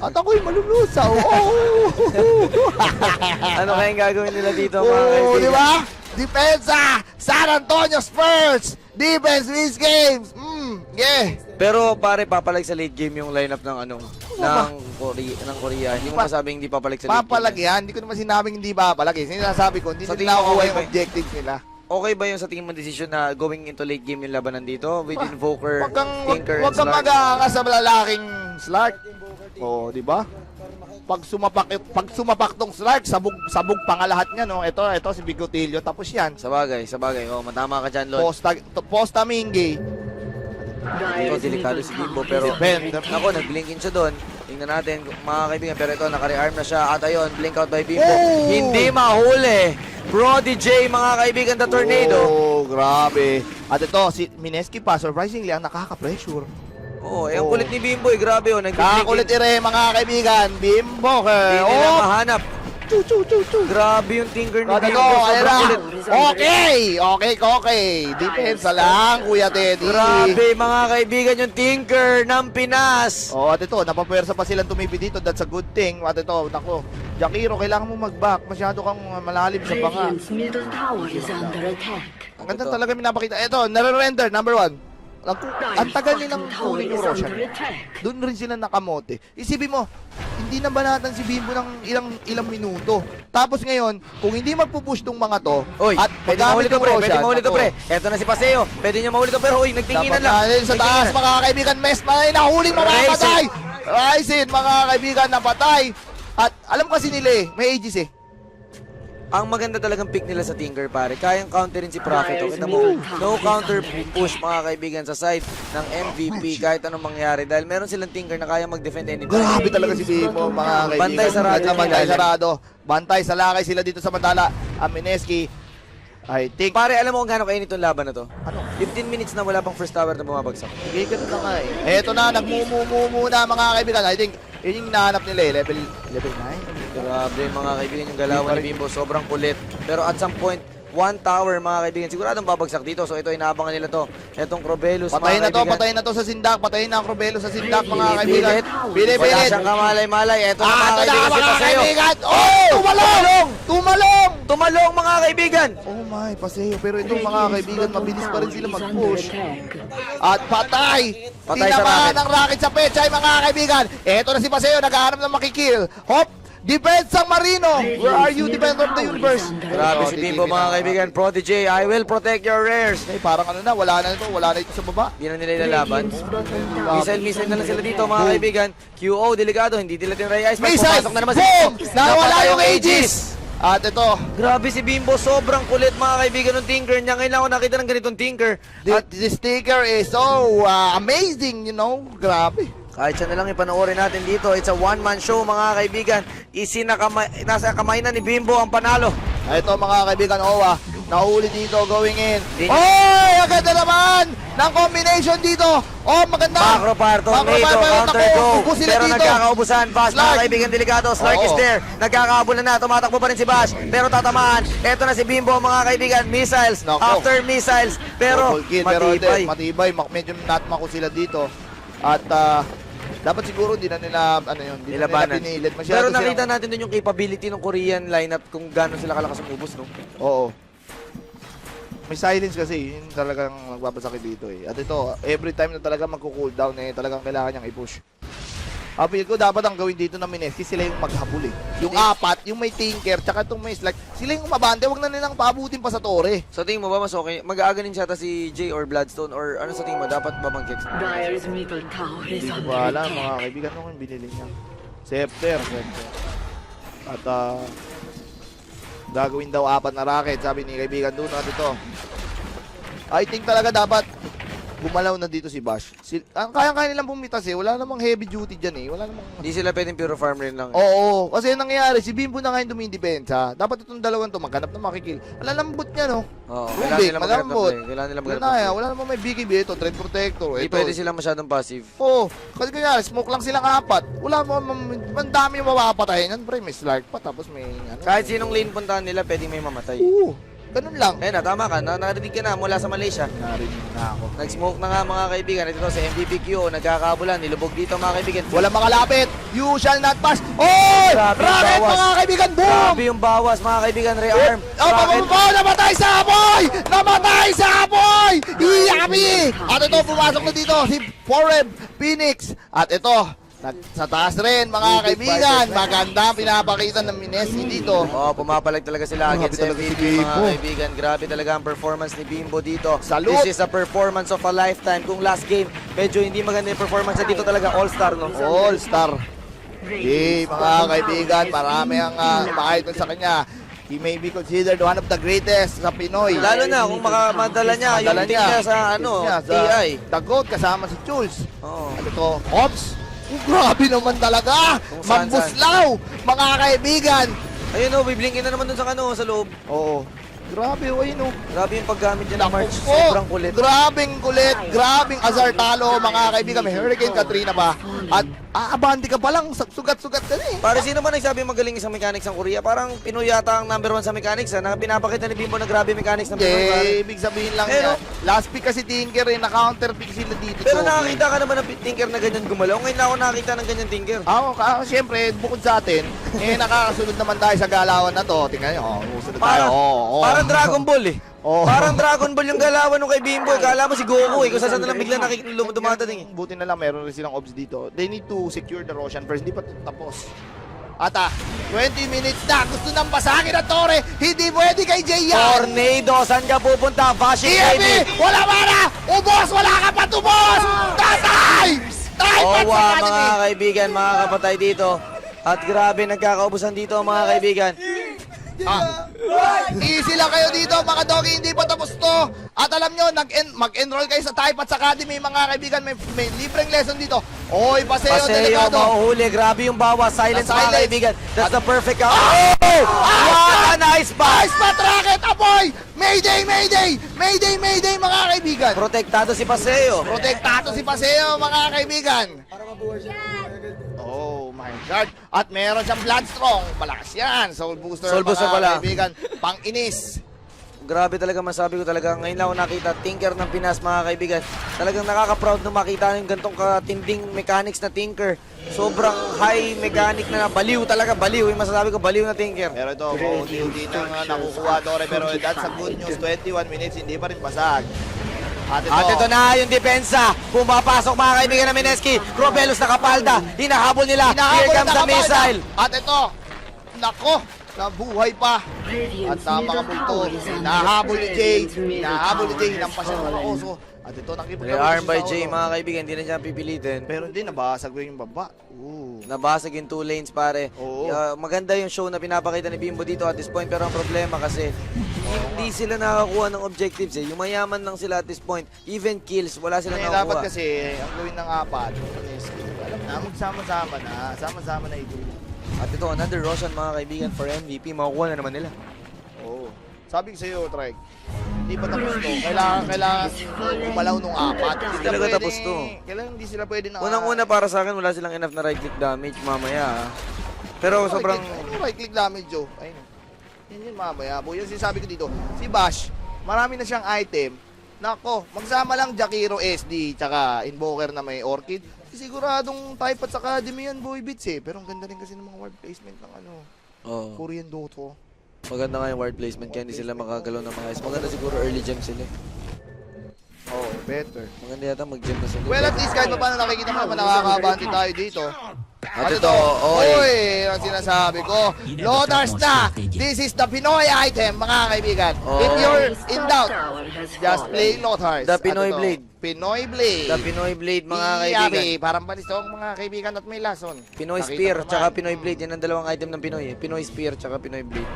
At ako'y malulusaw. Ano kayang gagawin nila dito mga kaibigan? Di ba? Depensa! San Antonio Spurs! Defense wins games! Yeah! Pero pare, papalag sa late game yung lineup ng ng Korea. Hindi mo masabing hindi papalag sa late Papalag game. yan. Hindi ko naman sinabing hindi papalag eh. Sinasabi ko, hindi Sa nila tingin mo, nakuha okay yung ba? objectives nila. Okay ba yung sa tingin mo decision na going into late game yung labanan dito? With Invoker, Tinker, Huwag and kang Slark? mag-aanga sa lalaking Slark. Oo, di ba? Pag sumapak tong Slark, sabog pa nga lahat niya, no? Ito si Bigotilio, tapos yan. Sabagay. Oh, matama ka dyan, Lord. Posta Mingge. Ito, delikado si Bimbo, pero Defender. ako, nag-blinkin siya doon. Tingnan natin, mga kaibigan, pero ito, naka-rearm na siya. At ayun, blink out by Bimbo. Oh! Hindi mahuli. Brody J, mga kaibigan, the Tornado. Oh, grabe. At ito, si Mineski pa, surprisingly, ang nakaka-pressure. Oh, ang kulit ni Bimbo, grabe, oh. Kakakulit ire, mga kaibigan. Bimbo, Hindi nila oh! mahanap. Chu. Grabe yung tinker ni Ito, Bimbo. ayan Sobrang na. kulit. Okay. Depensa lang, Kuya Teddy. Grabe, mga kaibigan, yung tinker ng Pinas. Oh, at ito, napapwersa pa silang tumipi dito. That's a good thing. At ito, nako. Jakiro, kailangan mo mag-back. Masyado kang malalim sa banga. Radiant's middle tower is under attack. Ang ganda talaga minapakita. Ito, nare-render, number 1. Ang tagal nilang kunin yung Roshan. Doon rin sila nakamote. Isipin mo, hindi na banatan si Bimbo ng ilang minuto. Tapos ngayon, kung hindi magpupush tong mga to, Oy, at pwede mahuli to, pre. Pwede Roshan, mahuli to, ako, pre. Eto na si Paseo. Pwede niya mahuli to, pero uy, nagtinginan dapat lang. natin sa taas, mga kaibigan, may nahuling mapapatay. Ryzen, mga kaibigan, napatay. At alam kasi nila may ages eh. Ang maganda talagang pick nila sa Tinker, pare. Kayang counterin si Prophet. O, kita mo, no counter push, mga kaibigan, sa side ng MVP kahit anong mangyari. Dahil meron silang Tinker na kaya mag-defend anytime. Grabe talaga si Bimbo, mga kaibigan. Bantay sarado. Bantay sarado. Bantay sa lakay sila dito sa Mandala. Amineski, I think. Pare, alam mo kung gaano kainit itong laban na to? Ano? 15 minutes na wala pang first tower na bumabagsak. Sige, ganun na nga eh. Eto na, nagmumumu na, mga kaibigan. I think, yun yung hinahanap nila eh. Level 9. Grabe, mga kaibigan, yung galawan ni Bimbo. Sobrang kulit. Pero at some point, one tower, mga kaibigan. Siguradong babagsak dito. So ito, inaabangan nila to. Etong Crobelus, Patayin mga na to, kaibigan. patayin na to sa sindak. Patayin na ang Crobelo sa sindak, mga kaibigan. Wala Bilit. siyang kamalay-malay. Eto na, mga Ito na, kaibigan, si mga Paseo. kaibigan. Oh! Tumalong! Tumalong, mga kaibigan! Oh my, Paseo. Pero itong mga kaibigan, mabilis pa rin sila Is under mag-push. attack. At patay! Patay sa Tinamaan rocket. ng rocket sa pechay, mga kaibigan. Eto na si Paseo, naghahanap ng makikill. Hop! Defense San Marino! Where are you, Defender of the Universe? Grabe si Bimbo, mga kaibigan. Prodigy, I will protect your rares. Eh, parang ano na, wala na ito sa baba. Hindi na nila ilalaban. Radiant's bottom tower. Missile na lang sila dito, mga kaibigan. QO, delikado, hindi nila tinry ice. Missile! Papasok na naman si Boom! Bimbo. Nawala Napatay yung Aegis! At ito, Grabe si Bimbo, sobrang kulit, mga kaibigan, ng Tinker niya. Ngayon lang ako nakita ng ganitong Tinker. At this sticker is so amazing, you know? Grabe. kahit siya na lang ipanoorin natin dito. It's a one-man show, mga kaibigan. Nasa kamay na ni Bimbo ang panalo. Ito, mga kaibigan, Owa, nahuli dito, going in. Din- Oy! Ang ganda naman ng combination dito. Oh, maganda. Macro fire, tornado, counter go. Pero nagkakaubusan. Bash, mga Slark. kaibigan, delikado. Slark is Oo. there. Nagkakaabulan na. Tumatakbo pa rin si Bash. Pero tatamaan. Eto na si Bimbo, mga kaibigan. Missiles. Nako. After missiles. Pero Double kill, pero matibay. hindi, matibay. Medyo natmako sila dito. At dapat siguro hindi na nila hindi na nila Nilabanan. pinilit. Masyado Pero nakita silang- natin dun yung capability ng Korean lineup kung gano'n sila kalakas umubos, no? Oo. May silence kasi, yun talagang magbabasakit dito eh. At ito, every time na talaga magko-cooldown eh, talagang kailangan niyang i-push. Feel ko dapat ang gawin dito ng Mineski, sila yung maghabol eh. Yung apat, yung may Tinker, tsaka itong may Slack, sila yung umabante, wag na nilang paabutin pa sa tore. So tingin mo ba mas okay? Mag-aaganin siya ta si Jay or Bloodstone or ano sa tingin mo? Dapat ba mag-kicks? Dyer's middle tower is Hindi ko under pa alam, mga attack. kaibigan, ano yung binili niya? Scepter. At gagawin daw apat na racket, sabi ni kaibigan doon. At ito, I think talaga dapat Gumalaw na dito si Bash. Ang kaya-kaya nilang pumitas eh. Wala namang heavy duty dyan eh. Wala namang... Hindi sila pwedeng pure farm rin lang. Oo, kasi nangyayari, si Bimbo na ngayon dumidepensa. Dapat itong dalawang to maghanap na makikil. Ang lambot niya, no? Oo, Rumbig, kailangan nila maghanap ng malambot. play. Kailangan nila Wala maghanap na ng yan. play. Wala namang may BKB ito, Thread Protector. Hindi Ito. pwede sila masyadong passive. Oo, kasi kanya, smoke lang silang apat. Wala mo, ang dami yung mapapatayin yan, pre. May Slark pa, tapos may ano. Kahit sinong lane puntahan nila, pwedeng may mamatay. Oo, ganun lang. Ayun na, tama ka. Narinig ka na mula sa Malaysia. Narinig na ako. Nag-smoke na nga mga kaibigan. Ito sa MVPQ, nagkakabulan. Nilubog dito mga kaibigan. Wala makalapit. You shall not pass. Oy! Grabe, Rocket bawas. mga kaibigan. Boom! Grabe yung bawas mga kaibigan. Rearm. Oh, namatay sa apoy! Namatay sa apoy! Iyami! At ito, pumasok na dito si Foreb Phoenix. At ito, sa taas rin mga kaibigan. Maganda pinapakita ng Minesi dito. Oh, pumapalag talaga sila Grabe against sa talaga si MVP mga Bimbo. kaibigan. Grabe talaga ang performance ni Bimbo dito. Salute! This is a performance of a lifetime. Kung last game, medyo hindi maganda yung performance niya dito talaga all-star, no? All-star. Hey, mga kaibigan, marami ang makaiton sa kanya. He may be considered one of the greatest sa Pinoy. Lalo na kung madala niya yung Madala team niya sa ano, TI. Tagot kasama si Jules. Oo. Ano to? Ops! Grabe naman talaga! Kung saan, Magbuslaw! Mga kaibigan! Ayun o, biblinkin na naman dun sa sa loob. Oo. Grabe, ayun o. Grabe yung paggamit niya ng Naku March. po, Sobrang kulit. Grabing kulit, grabing azartalo, mga kaibigan. May Hurricane Katrina pa. At aabante ka pa lang, sugat-sugat ka na eh. Para sino ba nagsabi magaling isang mechanics ng Korea? Parang Pinoy yata ang #1 sa mechanics, na pinapakita ni Bimbo na grabe mechanics ng Pinoy. pare. Hindi, ibig sabihin lang Eh, yan. no? Last pick kasi Tinker eh, na-counter pick sila dito. Pero Chogi. nakakita ka naman ng tinker na ganyan gumalaw. Ngayon na ako nakakita ng ganyan tinker. Siyempre, bukod sa atin, nakakasunod naman tayo sa galawan na to. Tingnan nyo, susunod tayo. Parang Dragon Ball eh. Oo. Parang Dragon Ball yung galawan nung kay Bimbo. Kala mo si Goku eh. Kung saan na lang bigla dumadating eh. Buti na lang meron rin silang obs dito. They need to secure the Roshan first. Hindi pa ito tapos. At 20 minutes na. Gusto nang basagin ang Torre. Hindi pwede kay Jay yan. Tornado, saan ka pupunta? Bashing EME! ready. Wala mana! Ubos! Wala ka pa tubos! Tatay! Tripod Owa sa mga kanini! kaibigan, mga kapatay dito. At grabe, nagkakaubusan dito mga kaibigan. Easy lang kayo dito mga doggy, hindi pa tapos to. At alam nyo, mag-enroll kayo sa Typats Academy mga kaibigan, may libreng lesson dito. Oy, paseo, Paseo, delikado. mauhuli. Grabe yung bawas. Silence mga Silence. kaibigan. That's the perfect count. Oh! What a nice pass! Nice pat rocket, apoy! Mayday, mayday! Mayday, mayday mga kaibigan. Protektado si Paseo. Protektado si Paseo mga kaibigan. Oh my God. At meron siyang Bloodstrong. Malakas yan. Soul Booster Soul Booster mga pala. kaibigan. Pang-inis. Grabe talaga, masabi ko talaga. Ngayon lang ako nakita, Tinker ng Pinas mga kaibigan. Talagang nakaka-proud na makita yung gantong katinding mechanics na Tinker. Sobrang high mechanic na baliw talaga. Baliw. Yung masasabi ko, baliw na Tinker. Pero ito, unti-unti na nakukuha Dore. Pero that's a good news. 21 minutes, hindi pa rin basag. At ito na yung depensa. Pumapasok mga kaibigan ng Mineski. Robelos nakapalda. Hinahabol nila. Here comes the missile. At ito, nako, nabuhay pa. At Radiant's tama ka middle punto. tower is under Hinahabol ni Jay. Radiant's middle Hinahabol ni Jay. tower has Nampasan ng fallen. oso. At ito, Rearm by Jay mga kaibigan. Hindi na siya pipilitin. Pero hindi, nabasag rin yung baba. Ooh. Nabasag yung 2 lanes pare. Oo. Maganda yung show na pinapakita ni Bimbo dito at this point, pero ang problema kasi hindi sila nakakuha ng objectives eh. Yung mayaman lang sila at this point. Even kills, wala silang Dapat nakakuha. kasi, ang gawin ng apat, alam na, magsama-sama na. Sama-sama na ito. At ito, another Roshan mga kaibigan for MVP. Makukuha na naman nila. Oo. Sabi ko sa'yo, Trek, hindi pa tapos to. Kailangan umalaw nung apat. Hindi sila Talaga pwede- tapos to. Kailangan hindi sila pwede na... Unang-una para sa akin, wala silang enough na right click damage mamaya. Pero sobrang... Ano right click damage, Joe? Ayun. Yan yun mamaya. Yan sinasabi ko dito. Si Bash, marami na siyang item. Nako, magsama lang Jakiro SD tsaka Invoker na may Orchid. Siguradong Typats Academy yan, boy bits eh. Pero ang ganda rin kasi ng mga ward placement ng Oh, Korean Dota. maganda nga yung ward placement kaya hindi sila makagalaw ng mga ice. Maganda siguro early gem sila. Oh, better. Maganda yata mag-gem na sila. Well, at least kahit pa paano nakikita mo naman nakakabante tayo dito. At ito, oy. Oy, ang sinasabi ko. Lothars na! This is the Pinoy item, mga kaibigan. Oh. If you're in Top doubt, tower has just fallen. play Lothars. The At Pinoy ito, Blade. Pinoy Blade. The Pinoy Blade mga Iyabi, kaibigan. parang panistong mga kaibigan at may lason. Pinoy Nakita Spear mo naman. tsaka Pinoy Blade. Yan ang dalawang item ng Pinoy eh. Pinoy Spear tsaka Pinoy Blade.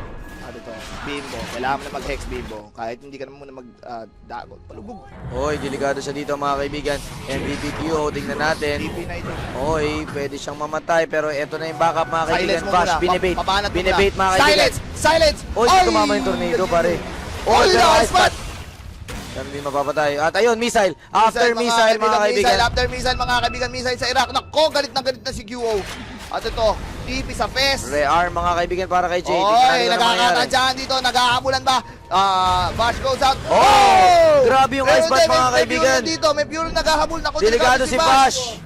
At ito, Bimbo. Kailangan mo na mag-hex Bimbo. Kahit hindi ka naman muna mag-dagot. Palubog. Oy, delikado siya dito mga kaibigan. MVP Q, tingnan natin. TP na ito. Oy, pwede siyang mamatay pero eto na yung backup mga kaibigan. Silence mo Flash, muna. binibait. Pabanat mo Binibait muna. mga kaibigan. Silence! Silence! Oy, tumama yung tornado pare. Oy, pero na, ice spot. Yan hindi mapapatay. At ayun, missile. After missile mga kaibigan. After missile mga kaibigan. Missile sa Iraq. Nako, galit na si QO. At ito, TP sa fest. Re-arm mga kaibigan para kay JD. Oy, nagkakatansyahan dito. Naghahabulan ba? Bash goes out. Oh! Grabe yung ice spot mga May kaibigan. Fury dito. May Fury naghahabol. Nako, Delikado si Bash.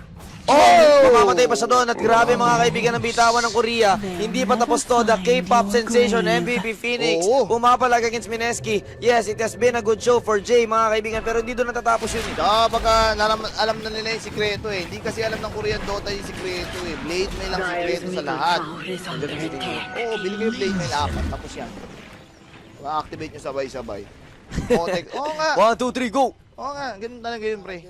Oh! Mamamatay pa siya doon at grabe mga kaibigan ng bitawan ng Korea. Hindi pa tapos to. The K-pop sensation MVP Phoenix. Oo. Pumapalag against Mineski. Yes, it has been a good show for Jay mga kaibigan pero hindi doon natatapos yun. Baka alam na nila yung sikreto eh. Hindi kasi alam ng Korean Dota yung sikreto eh. Blade mail ang Dyer's sikreto sa middle lahat. tower is under attack. Oo, bili kayo Blade mail 4. Tapos yan. Ma-activate nyo sabay-sabay. Oo nga. 1, 2, 3, go! Oo nga. Ganun talaga yun, pre.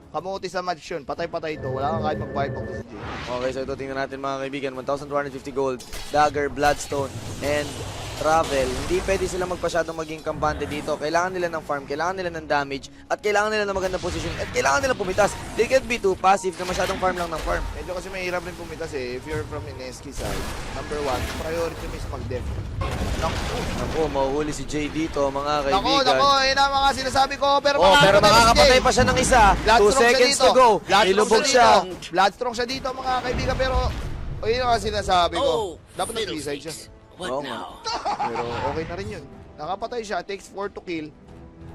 Kamote sa match yun. Patay-patay ito. Wala kang kahit mag-fight back to si Jay. Okay, so ito tingnan natin mga kaibigan. 1,250 gold, dagger, bloodstone, and travel. Hindi pwede sila magpasyadong maging kampante dito. Kailangan nila ng farm, kailangan nila ng damage, at kailangan nila ng magandang position, at kailangan nila pumitas. They can't be too passive na masyadong farm lang ng farm. Medyo kasi mahirap rin pumitas eh. If you're from Ineski side, number 1, priority mo is mag-def. Naku, mahuhuli si Jay dito mga Nako, kaibigan. yun ang mga sinasabi ko. Pero Pero makakapatay makakapatay pa siya ng isa. 2 seconds to go. Ilubog siya. Bloodstrong siya dito mga kaibigan. Pero, yun ang sinasabi ko. Dapat nag-decide siya. Oo nga. Pero okay na rin yun. Nakapatay siya, takes 4 to kill.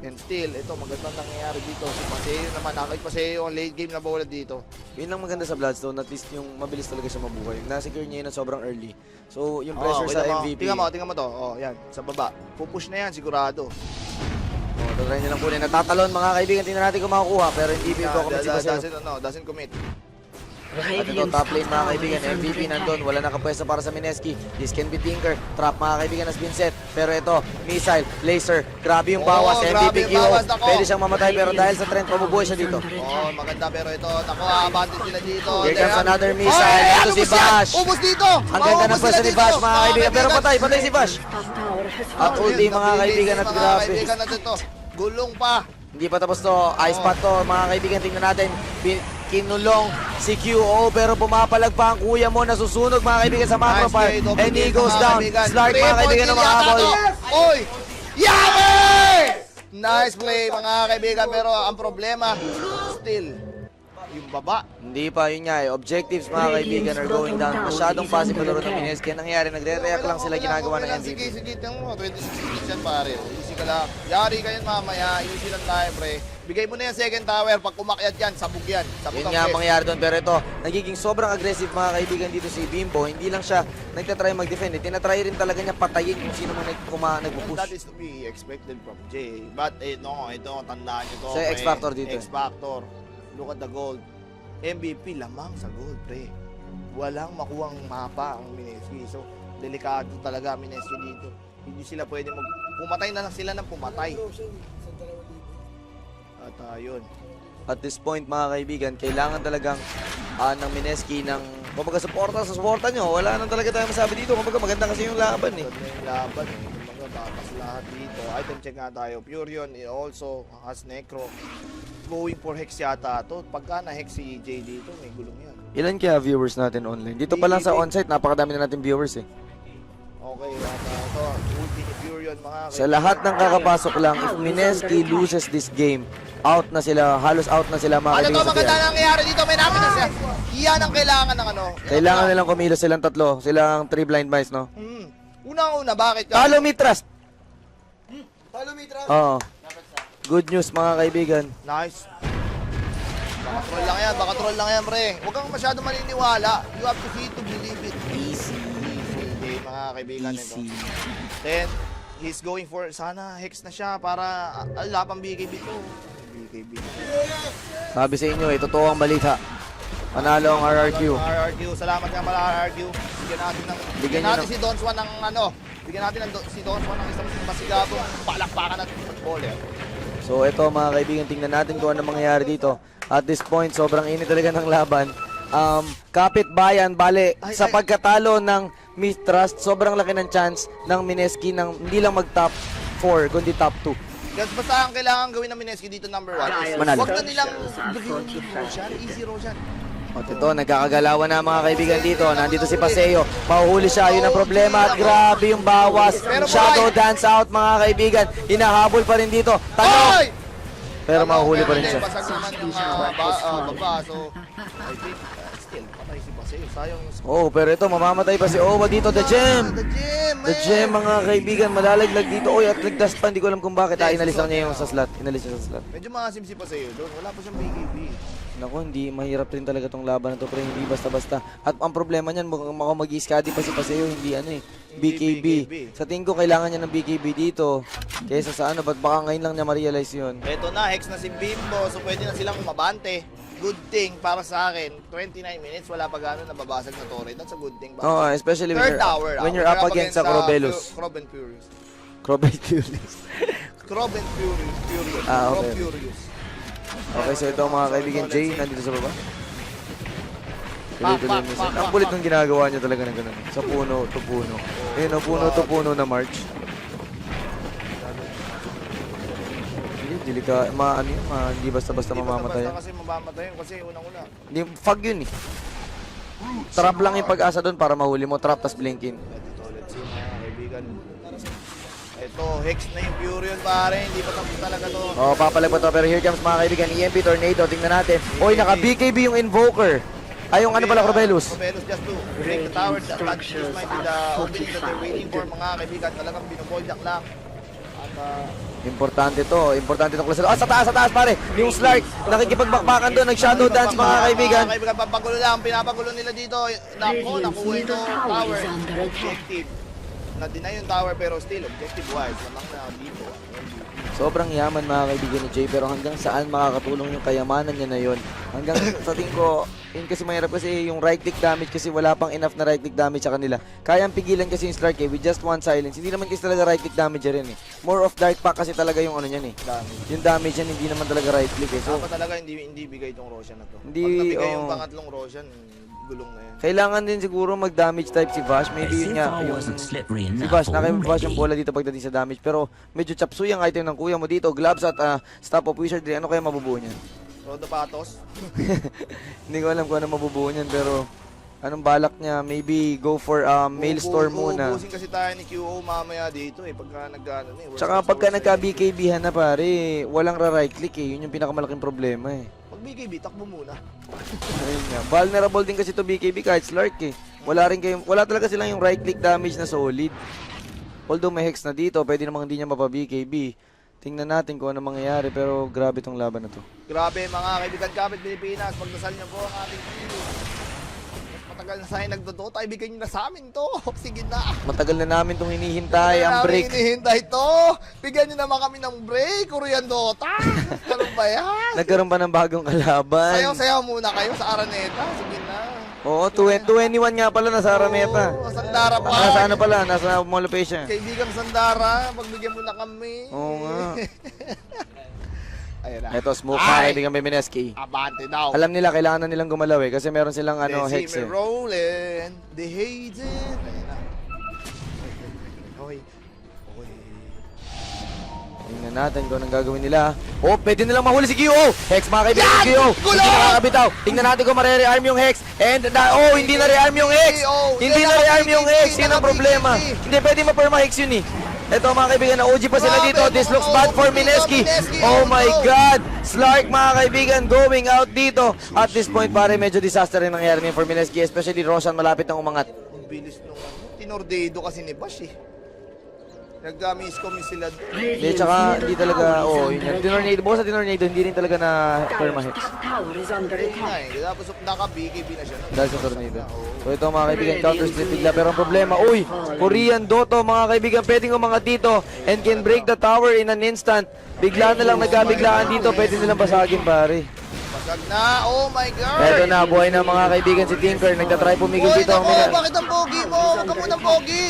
And still, ito, magandang nangyayari dito. Si Paseo naman, nakakit Paseo ang late game na bawala dito. Yun lang maganda sa Bloodstone, at least yung mabilis talaga siya mabuhay. Nasecure niya yun na sobrang early. So, yung pressure sa MVP. Tingnan mo to. Yan, sa baba. Pupush na yan, sigurado. Tatry niya lang kunin. Natatalon mga kaibigan, tingnan natin kung makukuha. Pero hindi ito ako si Basero. Doesn't commit. At ito top lane mga kaibigan, MVP nandun, wala nakapwesto para sa Mineski. This can be Tinker, trap mga kaibigan has been set. Pero ito, missile, laser, grabe yung bawas, MVP grabe yung KO. bawas, nako. Pwede siyang mamatay pero dahil sa trend, mabubuhay siya dito. Maganda pero ito, abandon sila dito. Here comes another missile, ito si Bash. Ubus dito! Ang ganda ng pwesto ni Bash mga kaibigan, pero patay si Bash. Top tower has At fallen. ulti mga kaibigan at grabe. Kaibigan natin to. Gulong pa. Hindi pa tapos to, ice spot to mga kaibigan, tingnan natin. Kinulong si QO pero pumapalag pa ang kuya mo, nasusunog mga kaibigan sa macro Nice fire. play, double And he kill, goes mga down. kaibigan. Slark mga 3 kaibigan point ng mga kill habol. yata to. Oy! Yummy! Nice play mga kaibigan pero ang problema still yung baba. Hindi pa, yun nga eh. Objectives mga kaibigan are going down. Masyadong passive na laro ng Ines. Kaya nangyari, nagre-react lang sila ginagawa ng MVP. Sige, tingnan mo, 26 minutes yan pare. Easy ka lang. Yari ka yan mamaya, easy lang tayo pre. Bigay mo na yung second tower, pag umakyat yan, sabog yan. Sabog Yun ang nga press. mangyayari doon. Pero ito, nagiging sobrang aggressive mga kaibigan dito si Bimbo. Hindi lang siya nagtatry mag-defend. Tinatry rin talaga niya patayin kung sino man That nagpupush. is to be expected from Jay. But ito, tandaan nyo to. Sa pre. X-Factor dito. X-Factor. Look at the gold. MVP lamang sa gold, pre. Walang makuwang mapa ang Mineski. So, delikado talaga Mineski dito. Hindi sila pwede pumatay na lang sila ng pumatay. At yun. At this point mga kaibigan, kailangan talagang ng Mineski ng kumbaga suporta nyo. Wala nang talaga tayo masabi dito. Kumbaga maganda kasi yung laban eh. Maganda yung laban eh. Mga batas lahat dito. Item check nga tayo. Furion also has Necro. Going for Hex yata to. Pagka na-Hex si Jay dito, may gulong yan. Ilan kaya viewers natin online? Dito pa lang sa onsite, napakadami na natin viewers eh. Okay, ito. Ulti ni Furion mga Sa lahat ng kakapasok lang, if Mineski loses this game, out na sila, halos out na sila mga Ano to, kaibigan sa maganda PL. nangyayari dito. May namin na siya. Iyan ang kailangan ng ano. Kailangan nilang kumilos silang tatlo, silang 3 blind mice, no? Unang-una, bakit? Follow me, trust! Follow me, Travis. Oo. Good news mga kaibigan. Nice. Baka troll lang yan, pre. Huwag kang masyado maniniwala. You have to see to believe it. Easy. Okay, mga kaibigan nito. Easy. Then, he's going for, sana Hex na siya para lapang BKB to. BKB. Sabi sa inyo, totoo ang balita. Panalo ang RRQ. RRQ. Salamat nga pala RRQ. Bigyan nyo natin si Don Juan ng ano. Bigyan natin si Don Juan ng isang masigabong palakpakan at footballer. So ito mga kaibigan, tingnan natin kung ano mangyayari dito. At this point, sobrang init talaga ng laban. Kapit bayan, bale, sa pagkatalo ng mistrust, sobrang laki ng chance ng Mineski ng hindi lang mag-top 4, kundi top 2. Kasi basta ang kailangan gawin ng Mineski dito number 1 is Manalo. huwag na nilang bigyan yung Roshan, easy Roshan. At ito, nagkakagalawan na mga kaibigan dito. Nandito si Paseo. Mahuhuli siya. Yun ang problema. At grabe yung bawas. Shadow dance out mga kaibigan. Hinahabol pa rin dito. Tanong! Ay! Pero mahuhuli pa rin siya. Basag naman yung baba. So, I think, still, patay si Paseo. Sayang yung score. Oh, pero ito, mamamatay pa si Owa dito. The Gem! The Gem, The Gem, mga kaibigan. Malalaglag dito. Oy, at nagdas pa. Hindi ko alam kung bakit. Inalis lang niya yung sa slot. Inalis niya sa slot. Medyo maasim si Paseo doon. Wala pa siyang BKB. Naku, hindi mahirap rin talaga tong laban na to, pero hindi basta-basta. At ang problema niyan, mukhang mag-i-scadi pa si Paseo, hindi BKB. Sa tingin ko, kailangan niya ng BKB dito. Kaysa sa ba't baka ngayon lang niya ma-realize yun. Eto na, Hex na si Bimbo. So, pwede na silang mabante. Good thing para sa akin. 29 minutes, wala pa gano'n nababasag na turret. That's a good thing. Oo, especially Third tower. when you're up against sa Crobelus. Croben Furious. Crobel Furious. Croben Furious. Ah, okay. Furious. Okay, so ito mga kaibigan, Jay, nandito sa baba. Tuloy-tuloy yung mission. Ang kulit ng ginagawa niya talaga ng ganun. Sa puno to puno. Ayun, puno to puno na march. Hindi hindi basta-basta mamamatay. Basta kasi mamamatay yun kasi unang-una. Hindi, fog yun eh. Trap lang yung pag-asa doon para mahuli mo. Trap, tas blinkin. Ito, let's see mga kaibigan. Ito, Hex na yung Furion pare. Hindi pa tapos talaga to. Oh, papalag pa to. Pero here comes mga kaibigan. EMP Tornado. Tingnan natin. Oy, naka-BKB yung Invoker. Ay, yung pala, Crobelus. Crobelus just to break the tower. That might be the opening that they're waiting for mga kaibigan. Talagang binuboljak lang. At Importante to klase. Sa taas pare. Yung Slark, nakikipagbakbakan doon, nag-shadow dance mga kaibigan. Mga kaibigan, papagulo lang. Pinapagulo nila dito. Nakuha ito. Tower. Objective. Na-deny yung tower pero still objective-wise. Lamang na dito. Sobrang yaman mga kaibigan ni Jay, pero hanggang saan makakatulong yung kayamanan niya na yun? Hanggang sa tingin ko, yun kasi mahirap kasi yung right click damage kasi wala pang enough na right click damage sa kanila. Kayang pigilan kasi yung Slark with just one silence. Hindi naman kasi talaga right click damage rin eh. More of dark pack kasi talaga yung niyan eh. Yung damage yan hindi naman talaga right click eh. So, dapat talaga hindi bigay itong Roshan na to. Hindi, Pag nabigay yung pangatlong Roshan, gulong na yan. kailangan din siguro mag-damage type si Vash. Maybe yun nga, yung si Vash, naka-Vash yung bola dito pagdating sa damage. Pero medyo chapsuy ang item ng kuya mo dito. Gloves at Staff of Wizardry. Ano kaya mabubuo niyan? Rodo Patos. Hindi ko alam kung ano mabubuo niyan. Pero anong balak niya? Maybe go for Maelstrom muna. Uubusin kasi tayo ni QO mamaya dito eh. Pagka nag-ano eh. Tsaka pagka nagka-BKB-han na pare, walang ra-right click eh. Yun yung pinakamalaking problema eh. Pag BKB, takbo muna. Ayun nga. Vulnerable din kasi to BKB kahit Slark eh. Wala talaga silang yung right click damage na solid. Although may Hex na dito, pwede namang hindi niya mapa-BKB. Tingnan natin kung ano mangyayari, pero grabe tong laban na to. Grabe mga kaibigan kapit Pilipinas, pagdasal niyo po ang ating video. Mas matagal na sa'yo nagdodota, ibigay niyo na sa amin to. Sige na. Matagal na namin tong hinihintay, ang break. Hinihintay to. Bigyan niyo naman kami ng break, Korean Dota. Ano ba yan? Nagkaroon pa ng bagong kalaban. Sayaw-sayaw muna kayo sa Araneta. Sige na. Oo, 21 nga pala nasa Araneta. Oo, Sandara pa. Nasa ano pala, nasa Molopecia. Kaibigang Sandara, pagbigyan mo na kami. Oo nga. Ayun na. Ito, smoke na kaibigan Bemineski. Abante daw. Alam nila, kailangan na nilang gumalaw eh, kasi meron silang Hex eh. Rollin', the Hayden. Ayun na. Okay. Tingnan natin kung anong gagawin nila. Oh, pwede nilang mahuli si QO! Hex mga kaibigan si QO! Gulo! Hindi nakakabitaw. Tingnan natin kung mare-rearm yung Hex. And, hindi na re-arm yung Hex! Hindi na re-arm yung Hex! Yun ang problema. Hindi, pwede ma-perma-Hex yun eh. Ito mga kaibigan, na OG pa sila dito. This looks bad for Mineski. Oh my God! Slark mga kaibigan, going out dito. At this point, pare, medyo disaster rin nangyari for Mineski. Especially Roshan, malapit ng umangat. Ang bilis nung tinordado kasi ni Bash eh. Nag-miscommit sila. Hindi, tsaka hindi talaga, yun yan. Tinornado, bukas sa Tinornado, hindi rin talaga na perma-hit. Tower is under Ayun nga attack. eh. Tapos naka-BKB na siya. Dahil sa tornado. So ito mga kaibigan, counter split bigla. Pero ang problema, Korean Doto mga kaibigan, pwedeng umangat dito and can break the tower in an instant. Bigla na lang nagkabiglaan dito, pwede nilang basagin pare. Basag na. Oh my God. Eto na, buhay na mga kaibigan si Tinker. Nagtatry pumigil Boy, dito. naku, bakit ang pogi mo? Huwag ka munang pogi.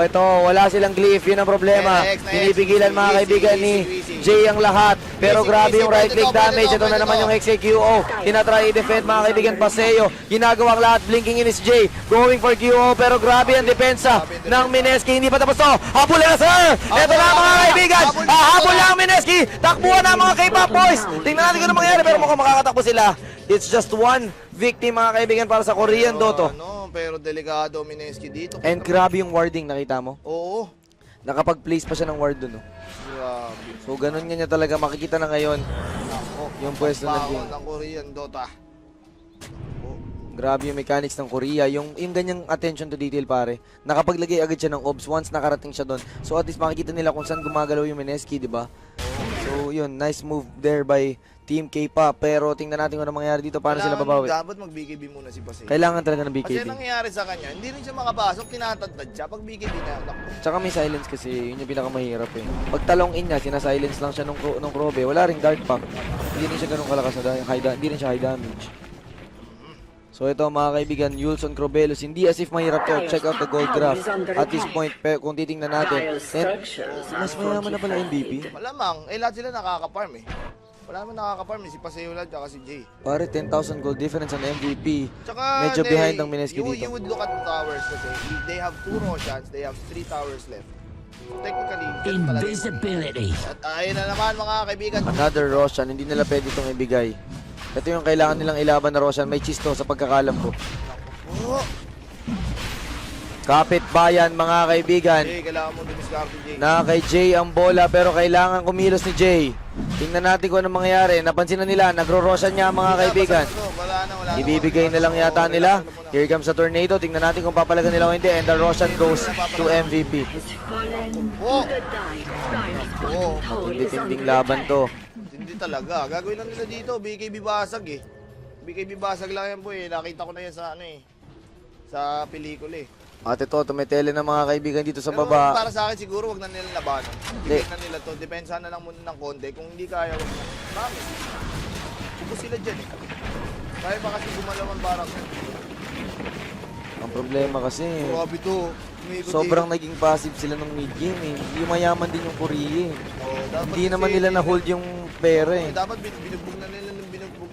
Ito, wala silang glyph. Yun ang problema. Next. Pinipigilan mga Easy, kaibigan easy, ni easy. Jay ang lahat. Pero grabe yung right click damage. Ito na naman yung XAQO. Tinatry i-defend mga kaibigan. Paseo. Ginagawang lahat. Blinking in is Jay. Going for QO. Pero grabe ang depensa ng Mineski. Hindi pa tapos to. Habol na sir! Ito na mga kaibigan. Habol lang ang Mineski. Takbuhan na mga K-pop boys. Tingnan natin kung ano mangyari. Pero mukhang makakatakbo sila. It's just one victim mga kaibigan para sa Korean Dota. Pero delikado Mineski dito. And grabe yung warding. Nakita mo? Oo. Nakapag-place pa siya ng ward dun. Grabe. So ganun nga niya talaga. Makikita na ngayon yung pwesto ng Bangon game. ng Korean Dota. Grabe yung mechanics ng Korea. Yung ganyang attention to detail pare. Nakapaglagay agad siya ng obs once nakarating siya doon. So at least makikita nila kung saan gumagalaw yung Mineski, di ba? So yun, nice move there by Team K-pop. Pero tingnan natin kung ano mangyayari dito. Paano sila babawi? Dapat mag-BKB muna si Paseo. Kailangan talaga ng Kasi BKB. nangyayari sa kanya, hindi rin siya makapasok, tinatadtad siya. Pag BKB na, Tsaka may silence kasi, yun yung pinakamahirap eh. Pag talong in niya, sinasilence lang siya nung Krobe. Wala ring dart pack. Hindi rin siya ganun kalakas na hindi rin siya high damage. So ito mga kaibigan, Yulson Crobelos, hindi as if mahirap to. Check out the gold graph. At this point, kung titingnan natin, mas mayaman na pala MVP. malamang, lahat sila nakaka-farm eh. Wala naman nakaka-farm eh, si Paseo lang tsaka si Jay. Pare, 10,000 gold difference on MVP. Tsaka, Medyo behind ang Mineski you dito. would look at the towers kasi they have 2 Roshans, they have 3 towers left. So technically, Invisibility. At ayun na naman mga kaibigan. Another Roshan, hindi nila pwede itong ibigay. Ito yung kailangan nilang ilaban na Roshan. May chisto sa pagkakalam ko. Oh, Kapit bayan mga kaibigan. Jay, kailangan mo dumiskarte, Jay. Na kay Jay ang bola pero kailangan kumilos ni Jay. Tingnan natin kung ano mangyayari. Napansin na nila, nagro-Roshan niya mga kaibigan. Wala na. Ibibigay na lang yata nila. Here comes the tornado. Tingnan natin kung papalagan nila o hindi. And the Roshan goes to MVP. Has fallen Oh, to the dive. oh. Hindi-tinding laban to. Hindi talaga. Gagawin lang nila dito, BKB basag eh. BKB basag lang yan po eh. Nakita ko na yan sa ano eh. Sa pelikula eh. At ito, tumetele ng mga kaibigan dito sa Pero baba. para sa akin siguro wag na nila labanan. Hindi. Bigyan na nila to. Depensa na lang muna ng konti. Kung hindi kaya, wag na. Promise. Ubus sila dyan eh. Kaya pa kasi gumalaw ang barak. Ang problema kasi, Grabe to. sobrang naging passive sila ng mid-game eh. Yumayaman din yung Korea eh. Hindi naman nila na-hold yung pera eh. Dapat binugbog na nila ng binugbog.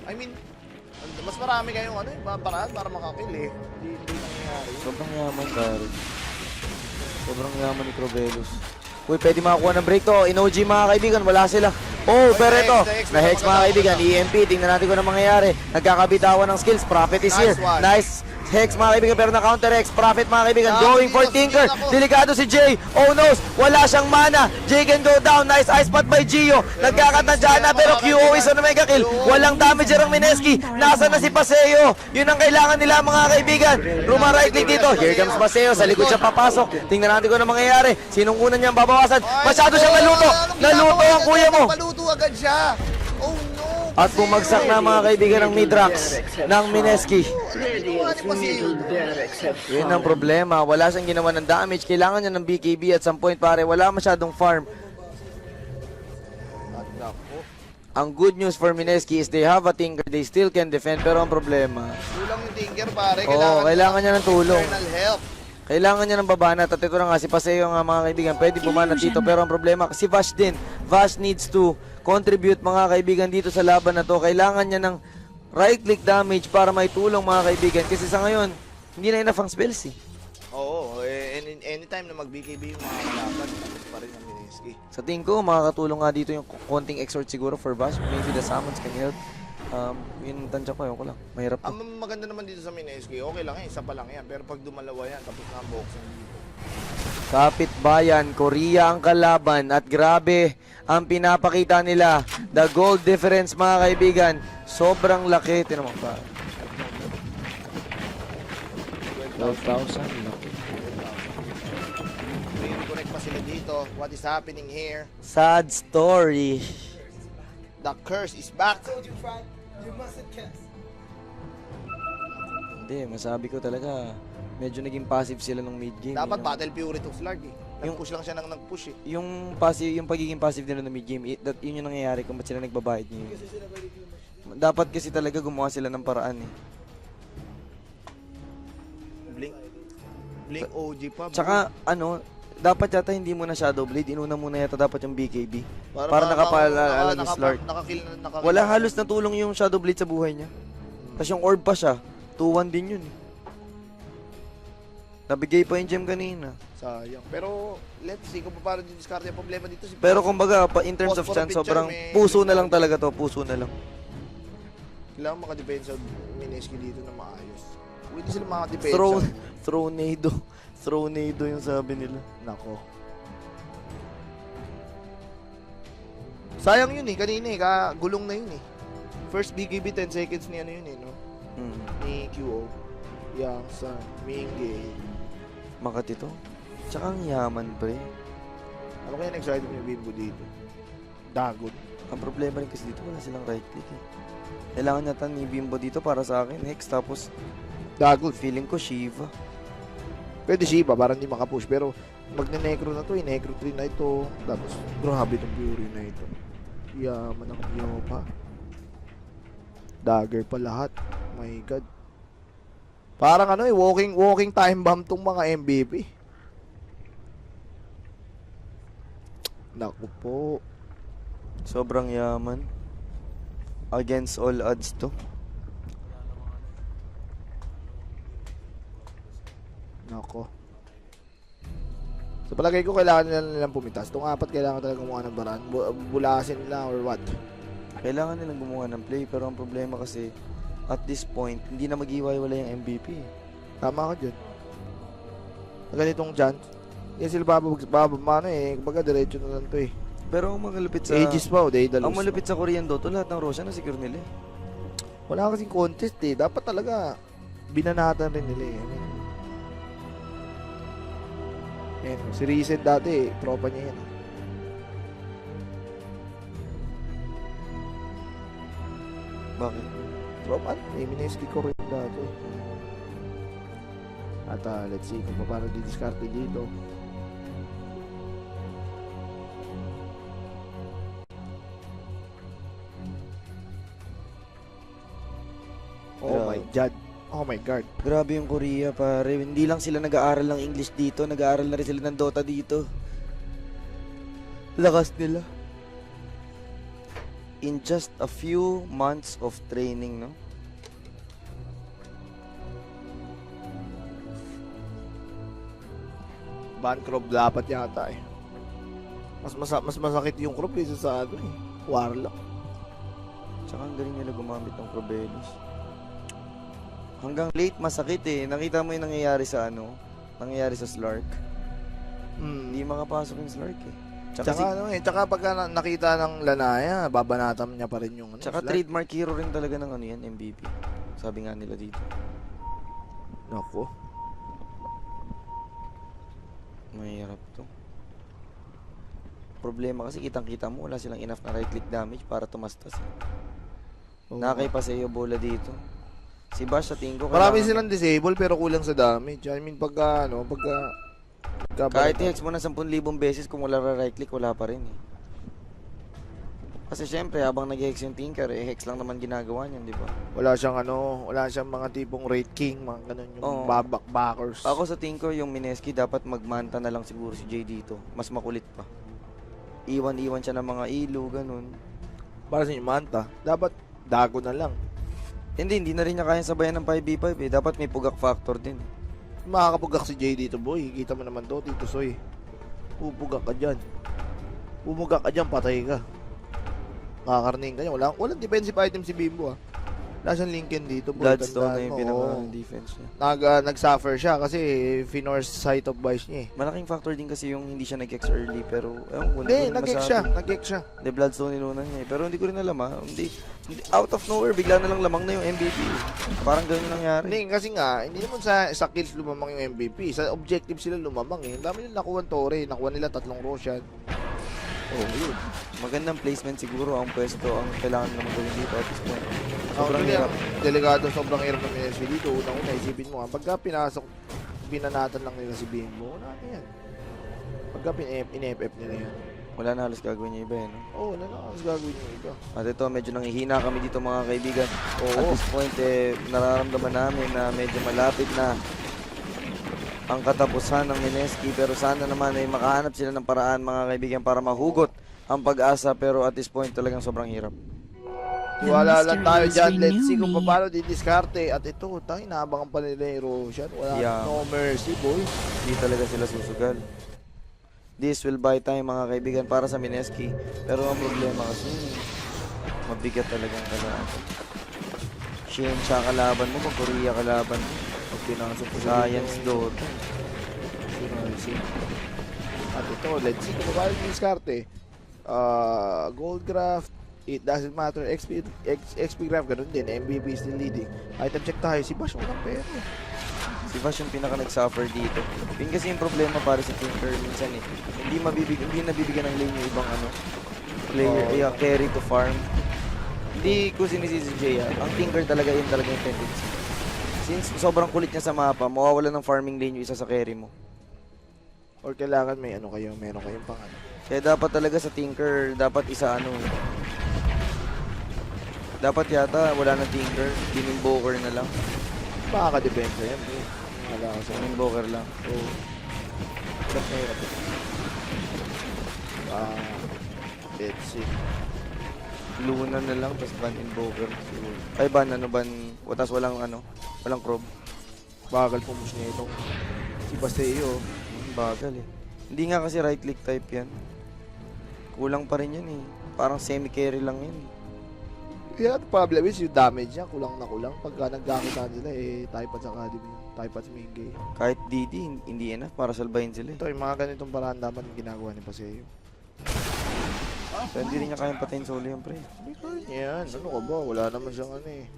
I mean, mas marami kayong ano, paraan para makakill eh. Hindi nangyayari. Sobrang yaman, pare. Sobrang yaman ni Crobelos. Uy, pwede makakuha ng break to. In OG mga kaibigan, wala sila. Oh, pero ito, na-hex mga kaibigan. EMP, tingnan natin kung ano mangyayari. Nagkakabitawan ng skills. Prophet is here. Nice one. Nice hex mga kaibigan, pero na-counter hex. Prophet mga kaibigan, Ah, going for hindi Tinker. ako. Delikado si Jay. Oh no, wala siyang mana. Jay can go down. Nice ice spot by Gio. Nagkakatadyan na, pero QO is on a mega kill. Walang damage ang Mineski. Nasa na si Paseo. Yun ang kailangan nila mga kaibigan. Ruma right click dito. Here comes Paseo. Sa likod siya papasok. Tingnan natin kung ano mangyayari. Sinong unang niyang babawasan? Masyado siyang naluto. Naluto ang kuya mo. Paluto agad siya. Oh no. At bumagsak na mga kaibigan ng Midrax ng Mineski. Radiant's middle barracks have Yun ang problema. Wala siyang ginawa ng damage. Kailangan niya ng BKB at some point pare. Wala masyadong farm. At nako. Ang good news for Mineski is they have a Tinker. They still can defend. Pero ang problema, Kulang yung Tinker pare. Oo, kailangan niya ng tulong. External help. kailangan niya ng babanat. At ito na nga, si Paseo nga mga kaibigan, pwede bumanat dito. Pero ang problema, si Vash din. Vash needs to contribute mga kaibigan dito sa laban na to. Kailangan niya ng right click damage para may tulong mga kaibigan. Kasi sa ngayon, hindi na enough ang spells eh. Oo, anytime na mag-BKB yung mga kalaban, tapos pa rin ang Mineski. Sa tingin ko, makakatulong nga dito yung konting exort siguro for Vash. Maybe the summons can help. Yun tansya ko, ko lang. Mahirap to. Ang maganda naman dito sa Mineski, okay lang isa pa lang yan. Pero pag dumalawa yan, tapos na ang boxing dito. Kapit bayan, Korea ang kalaban at grabe ang pinapakita nila. The goal difference mga kaibigan, sobrang laki. Tinan mo pa. 12,000. Laki. Connect pa sila dito. What is happening here? Sad story. The curse is back. Hindi, masabi ko talaga, medyo naging passive sila nung mid-game. Dapat Yung- battle purity of Slug eh. Nag-push lang siya ng nag-push eh. yung passive, yung pagiging passive nila ng mid-game, yun yung nangyayari kung ba't sila nagbabayad niyo. Dapat kasi talaga gumawa sila ng paraan eh. Blink OG pa. bro. Tsaka ano, dapat yata hindi muna Shadow Blade, inuna muna yata dapat yung BKB. Para nakapaalala ni Slark. Nakakill. Wala halos na tulong yung Shadow Blade sa buhay niya. Tapos yung orb pa siya, 2-1 din yun. Nabigay pa yung gem kanina. Sayang. Pero, let's see kung paano discard yung problema dito. Pero kumbaga, in terms of Phosphor chance, picture, sobrang may- puso na lang talaga to. Puso na lang. Kailangan makadepensa Mineski dito na maayos. Kung hindi sila makadepensa. Thronado. Thronado yung sabi nila. Nako. Sayang yun eh, kanina eh, gulong na yun eh. First BKB 10 seconds ni ano yun eh, no? Mm. Ni QO. Yang sa Mingge. Makati to. Tsaka ang yaman, pre. Ano kaya next item yung Bimbo dito? Dagon. Ang problema rin kasi dito, wala silang right click eh. Kailangan yata ni Bimbo dito para sa akin. Hex, tapos Dagon. feeling ko Shiva. Pwede Shiba para hindi makapush. Pero magne-necro na to eh. Necro 3 na ito. Tapos grabe itong Fury na ito. Yaman ang Yopa. Dagger pa lahat. My God. Parang ano eh, walking time bomb tong mga MVP. Naku po. Sobrang yaman. Against all odds to. Nako. Sa palagay ko, kailangan nilang pumitas. Itong apat, kailangan talaga gumawa ng baraan. Bulasin nila or what? Kailangan nilang gumawa ng play, pero ang problema kasi, at this point, hindi na mag-iwaiwala yung MVP. Tama ka dyan. Sa ganitong chance, hindi sila bababa eh. Kumbaga, diretso na lang to eh. Pero ang malupit sa... Aegis pa o, Daedalus. Ang malupit sa Korean Dota, lahat ng Roshan na-secure nila eh. Wala kasing contest eh. Dapat talaga, binanatan rin nila eh. Ayan, si Risen dati, tropa niya yan. Bakit? Tropa? Mineski ko rin dati. At let's see kung paano di-discarte dito. Oh my God. Oh my God. Grabe yung Korea, pare. Hindi lang sila nag-aaral ng English dito, nag-aaral na rin sila ng Dota dito. Lakas nila. In just a few months of training, no? Ban crop dapat yata eh. Mas masakit yung crop kaysa sa ano eh. Warlock. Tsaka ang galing nila gumamit ng Probelos. Hanggang late masakit eh. Nakita mo yung nangyayari sa ano? Nangyayari sa Slark. Hindi makapasok yung Slark eh. Tsaka ano eh, tsaka pagka nakita ng Lanaya, babanatam niya pa rin yung ano. Tsaka slot. trademark hero rin talaga ng ano yan, MVP. Sabi nga nila dito. Nako. Mahirap to. Problema kasi kitang-kita mo, wala silang enough na right click damage para tumastas. Oo. Nakakay pa sa iyo bola dito. Si Bash sa tingin ko Marami kailangan- silang disable pero kulang sa damage. I mean pagka kahit i-hex mo na 10,000 beses kung wala right click, wala pa rin eh. Kasi syempre, habang nag-hex yung Tinker, eh, hex lang naman ginagawa niyan, di ba? wala siyang mga tipong rate king, mga ganun yung Oo. backers. Ako sa tingin ko, yung Mineski, dapat magmanta na lang siguro si Jay dito. Mas makulit pa. Iwan-iwan siya ng mga ilo, ganun. Para sa yung Manta, dapat dago na lang. Hindi na rin niya kaya sabayan ng 5v5 eh. Dapat may pugak factor din. Makakapugak si Jay dito, boy. Kita mo naman to, Tito Soy. Pupugak ka dyan. Pumugak ka dyan, patay ka. Makakarning ka dyan. Walang defensive item si Bimbo ah. Wala siyang Lincoln dito, boy. Bloodstone na Tandaan yung mo, pinaka-defense niya. Nag-suffer siya kasi Finor's Sight of Vice niya eh. Malaking factor din kasi yung hindi siya nag-X early pero ewan ko, Hindi, ko nag-gex masabi. siya. Nag-gex siya. Hindi, Bloodstone nilunan niya eh. Pero hindi ko rin alam ha. Hindi, out of nowhere, bigla na lang lamang na yung MVP. Parang ganun nangyari. Hindi, kasi nga, hindi naman sa kills lumamang yung MVP. Sa objective sila lumamang eh. Ang dami nila nakuha ng Torre. Nakuha nila 3 Roshan. Oh, yun. Magandang placement siguro ang pwesto ang kailangan naman gawin dito at this point. Sobrang Sobrang hirap. hirap. Delikado, sobrang hirap ng MSV dito. Unang-una, isipin mo nga, pagka pinasok, binanatan lang nila si Bimbo, wala na yan. Pagka in-FF nila yan. Wala na halos gagawin niya iba eh, no? Oo, wala na. Mas gagawin yung iba. At ito, medyo nanghihina kami dito mga kaibigan. At Oo. this point, nararamdaman namin na medyo malapit na ang katapusan ng Mineski, pero sana naman ay makahanap sila ng paraan mga kaibigan para mahugot ang pag-asa, pero at this point talagang sobrang hirap. Wala lang tayo dyan. Let's see kung paano didiskarte. At ito, tayo naabangan pa nila yung Roshan. Wala, Yeah. no mercy, boy. Hindi talaga sila susugal. This will buy time mga kaibigan para sa Mineski, pero ang problema kasi mabigat talagang kalaban. Shin siya kalaban mo, Korea kalaban mo. Pag pinangasok ko Science Dota. At ito, let's see kung paano didiskarte. Gold Graft, it doesn't matter. XP Graft, ganun din. MVP still leading. Item check tayo. Si Bash walang pera. Si Vash yung pinaka nag-suffer dito. Yun kasi yung problema para sa Tinker minsan eh. Hindi nabibigyan ng lane yung ibang player, carry to farm. Hindi ko sinisisi si Jay Ang Tinker talaga yun talaga yung tendency. Since sobrang kulit niya sa mapa, mawawala ng farming lane yung isa sa carry mo. Or kailangan may meron kayong pang Kaya dapat talaga sa Tinker, dapat dapat yata wala na Tinker, Invoker na lang. Makaka-depensa yan, bro. Wala ka sa Invoker lang. Oo. Ba't mahirap ito? Let's see. Luna na lang, tapos ban Invoker. Ay ban, tapos walang crop. Bagal pumus niya itong si Basteo. Bagal eh. Hindi nga kasi right click type yan. Kulang pa rin yan eh. Parang semi-carry lang yan. Yeah, the problem is yung damage niya, kulang na kulang. Pagka nagkakita nila, Taipat sa Academy, Taipat sa main game. Kahit DD, hindi enough para salbahin sila eh. Ito, yung mga ganitong paraan dapat yung ginagawa ni Paseo. So, hindi rin niya kayang patayin solo yung pre. Hindi ka rin yan. Ano ka ba? Wala naman siyang Hindi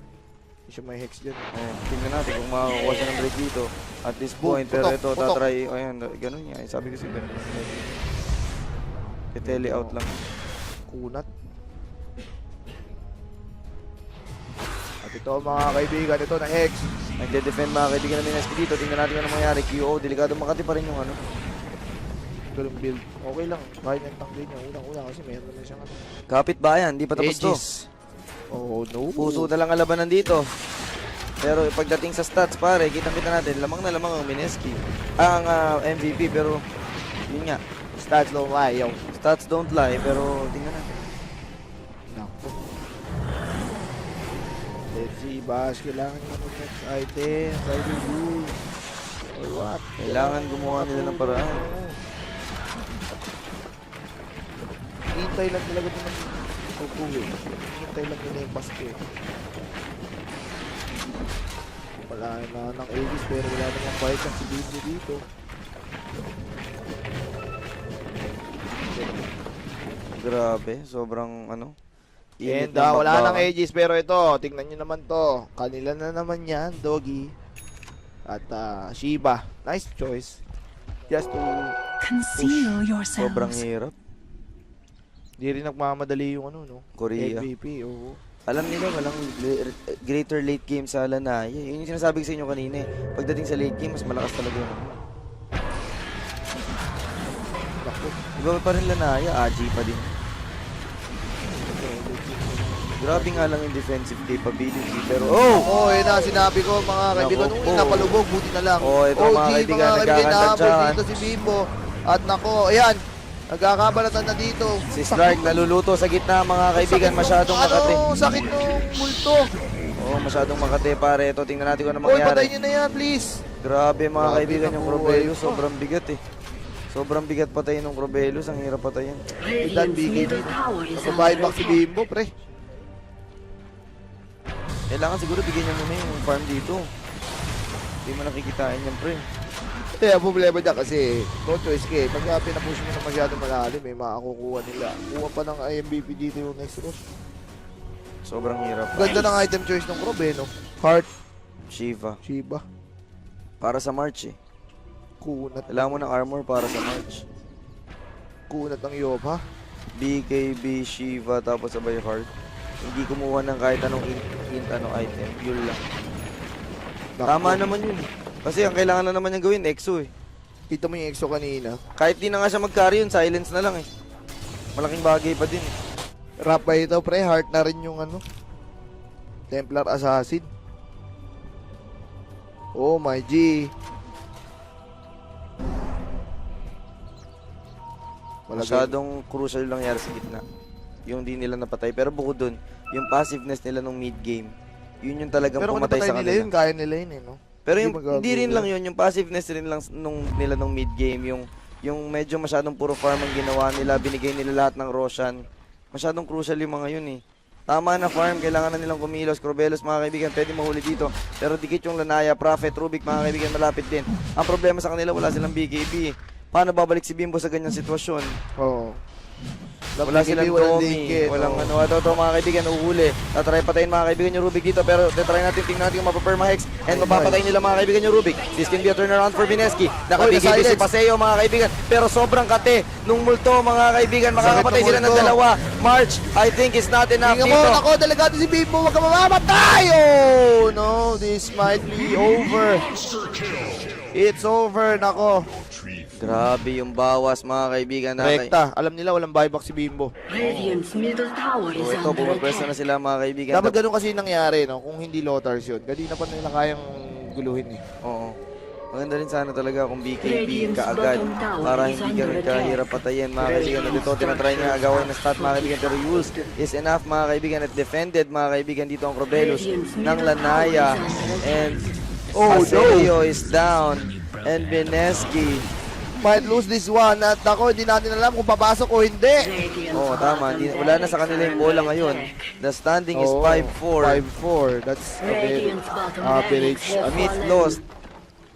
siya may hex dyan. Tingnan natin kung makakuha siya ng break dito. At this point, pero ito, tatry, ayan, ganun niya. Sabi ko si ganun. Tele out lang. Kunat. At ito mga kaibigan, ito na hex. Nagde-defend mga kaibigan ng Mineski dito. Tingnan natin kung mangyari. QO, delikado makati pa rin yung Ganun build. Okay lang. Kaya niyang tanggay niya. Unang-una kasi meron naman siyang Kapit bayan, di pa tapos to. Oh no. Puso na lang ang labanan dito. Pero pagdating sa stats pare, kitang-kita natin, lamang na lamang ang Mineski. Ang MVP, pero yun nga. Stats don't lie, yo. Stats don't lie, pero tingnan natin. Naku. Let's see, Bash. Kailangan niya mag-next item. Try to use. Or what? Kailangan gumawa nila ng paraan. Hintay lang talaga ito ng kukuwi. Hintay lang nila yung Bash eh. Wala na ng Aegis pero wala namang fight ang si Bimbo dito. Grabe, sobrang And init ng wala bakbakan. nang Aegis pero ito, tingnan nyo naman to. Kanila na naman yan, Doggy. At Shiba. Nice choice. Just to Conceal Sobrang yourselves. hirap. di rin nagmamadali yung Korea. MVP. Oo. Alam nila walang greater late game sa Lanaya. Yun yung sinasabi ko sa inyo kanina eh. Pagdating sa late game, mas malakas talaga yung Naku. Iba pa rin Lanaya, AG pa din. Grabe nga lang yung defensive capability. Pero, Na sinabi ko mga kaibigan, Nako nung po. napalubog, buti na lang. Ito mga kaibigan, nagkakantsahan. nahabol dito si Bimbo. At nako, ayan, nagkakabalatan na dito. Si Stark naluluto sa gitna mga kaibigan, masyadong makate. Sakit nung multo. Masyadong makate pare. Ito, tingnan natin kung ano Oy, patay mangyari. nyo na yan, please. Grabe mga Grabe, kaibigan yung naku, Crobelius, ay, sobrang bigat eh. Sobrang bigat patayin ng Crobelius, ang hirap patayin. Ilan Radiant's bigay middle tower is Kumain under back si attack. Bimbo, pre. Kailangan siguro bigyan niya muna yung farm dito. Hindi mo nakikitain yan pre. Kaya problema niya kasi no choice ka eh. Pag pinapush mo na masyado malalim, makakukuha nila. Kuha pa ng MVP dito yung next round. Sobrang hirap. Ganda ng item choice ng Rob no? Heart, Shiva. Shiba, Para sa March eh. kunat. Kailangan mo ng armor para sa March. Kunat ng Yoba. BKB, Shiva, tapos sabay heart. Hindi kumuha ng kahit anong item. Yun lang. Tama naman yun. Kasi ang kailangan na naman niyang gawin, EXO eh. Kita mo yung EXO kanina. Kahit di na nga siya mag-carry yun, silence na lang eh. Malaking bagay pa din eh. Rap ba ito, pre? Heart na rin yung Templar Assassin. Oh my G. Wala Masyadong crucial lang nangyari sa gitna. Yung di nila napatay. Pero bukod dun, yung passiveness nila nung mid-game, yun yung talagang Pero kung pumatay napatay sa nila kanila. yun, kaya nila yun eh, no? Pero Hindi yung, magagawa hindi rin nila. lang yun, yung passiveness rin lang nila nung mid-game, yung medyo masyadong puro farm ang ginawa nila, binigay nila lahat ng Roshan. Masyadong crucial yung mga yun eh. Tama na farm, kailangan na nilang kumilos. Corbelos, mga kaibigan, pwede mahuli dito. Pero dikit yung Lanaya, Prophet, Rubik, mga kaibigan, malapit din. Ang problema sa kanila, wala silang BKB. Paano babalik si Bimbo sa ganyang sitwasyon? Oo. Wala silang Domi, walang ano, ito mga kaibigan, uhuli. Tatry patayin mga kaibigan yung Rubik dito, pero tatry natin, tingnan natin yung mapaperma-hex. And mapapatayin nila mga kaibigan yung Rubik. This can be a turnaround for Vineski. Nakabigay si Paseo mga kaibigan, pero sobrang kate nung multo mga kaibigan. Makakapatay sila ng dalawa. March, I think is not enough Tingnan mo, dito. ako, delegado si Bimbo, wag ka mamamatay! Oh, no, this might be over. It's over, nako. Grabe yung bawas mga kaibigan. Rekta, alam nila walang buyback si Bimbo. Radiant's middle tower is So ito, under pumapwesto na attack. sila mga kaibigan. Dapat ganun kasi nangyari, no? Kung hindi Lothars yun. Kanina pa nila kayang guluhin eh. Oo. Maganda rin sana talaga kung BKB kaagad para hindi ganun kahirap patayin mga kaibigan. Dito tinatry niya agawin na stat mga kaibigan, pero Yules is enough mga kaibigan at defended mga kaibigan dito ang Crobelus ng Lanaya and Paseo is down and Beneski. Might lose this one at ako, hindi natin alam kung papasok o hindi. Oo, tama. Wala na sa kanila yung bola ngayon. The standing is Oo, 5-4. 5-4. That's a very Radiant's bottom average. barracks has Mid fallen. lost.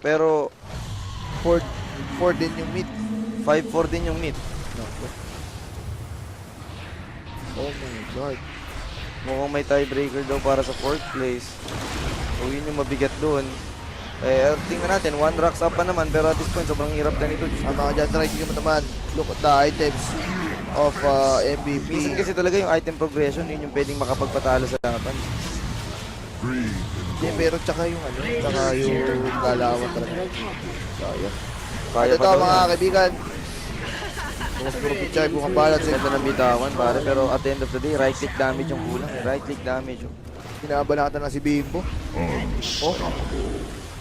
Pero 4 din yung mid. 5-4 din yung mid. Oh my God. Mukhang may tiebreaker daw para sa 4th place. So yun yung mabigat doon. Eh, tingnan natin, 1 rocks up pa naman, pero at this point, sobrang hirap na nito. Ang mga dyan, try mo naman. Look at the items of MVP. Minsan kasi talaga yung item progression, yun yung pwedeng makapagpatalo sa laban. Hindi, pero tsaka yung ano, tsaka yung galawan talaga. Sayang. Kaya At pa ito daw mga na. kaibigan. Mas puro pichay, buong balat. Ganda ng bitawan, pare, pero at the end of the day, right click damage yung kulang. Right click damage. Kinabanatan na si Bimbo. Oh.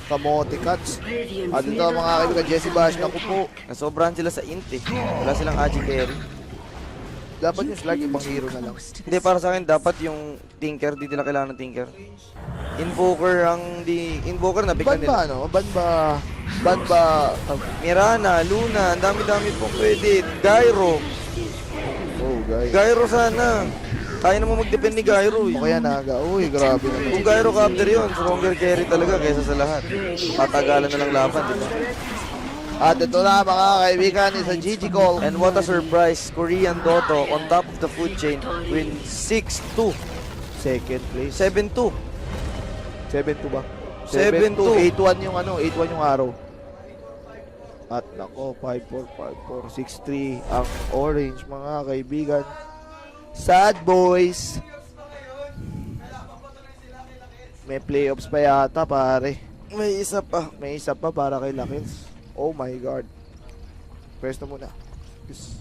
Kamote cuts. Radiant's At ito middle mga kaibigan, Jesse Bash, naku po. Nasobrahan sila sa int eh. Wala silang Agi carry. Dapat yung slag, ibang hero na lang. Hindi, para sa akin, dapat yung Tinker, di nila kailangan ng Tinker. Invoker Invoker na bigyan Ban ba nila. ano? Ban ba? Mirana, Luna, ang dami-dami pong pwede. Gyro. Oh, guys. Gyro sana. Kaya naman mag-depend ni Gyro eh. O kaya naga. Uy, grabe naman. Kung Gyro capture yun, stronger carry talaga kaysa sa lahat. Tatagalan na lang laban, di ba? At ito na mga kaibigan, isa GG call. And what a surprise, Korean Dotto on top of the food chain win 6-2. Second place. 7-2. 7-2 ba? 7-2. 8-1 yung ano, 8-1 yung araw. At nako, 5-4, 5-4, 6-3 ang orange mga kaibigan. Sad boys. May playoffs pa yata pare. May isa pa. May isa pa para kay Lakins. Oh my God. Pwesto muna. Yes.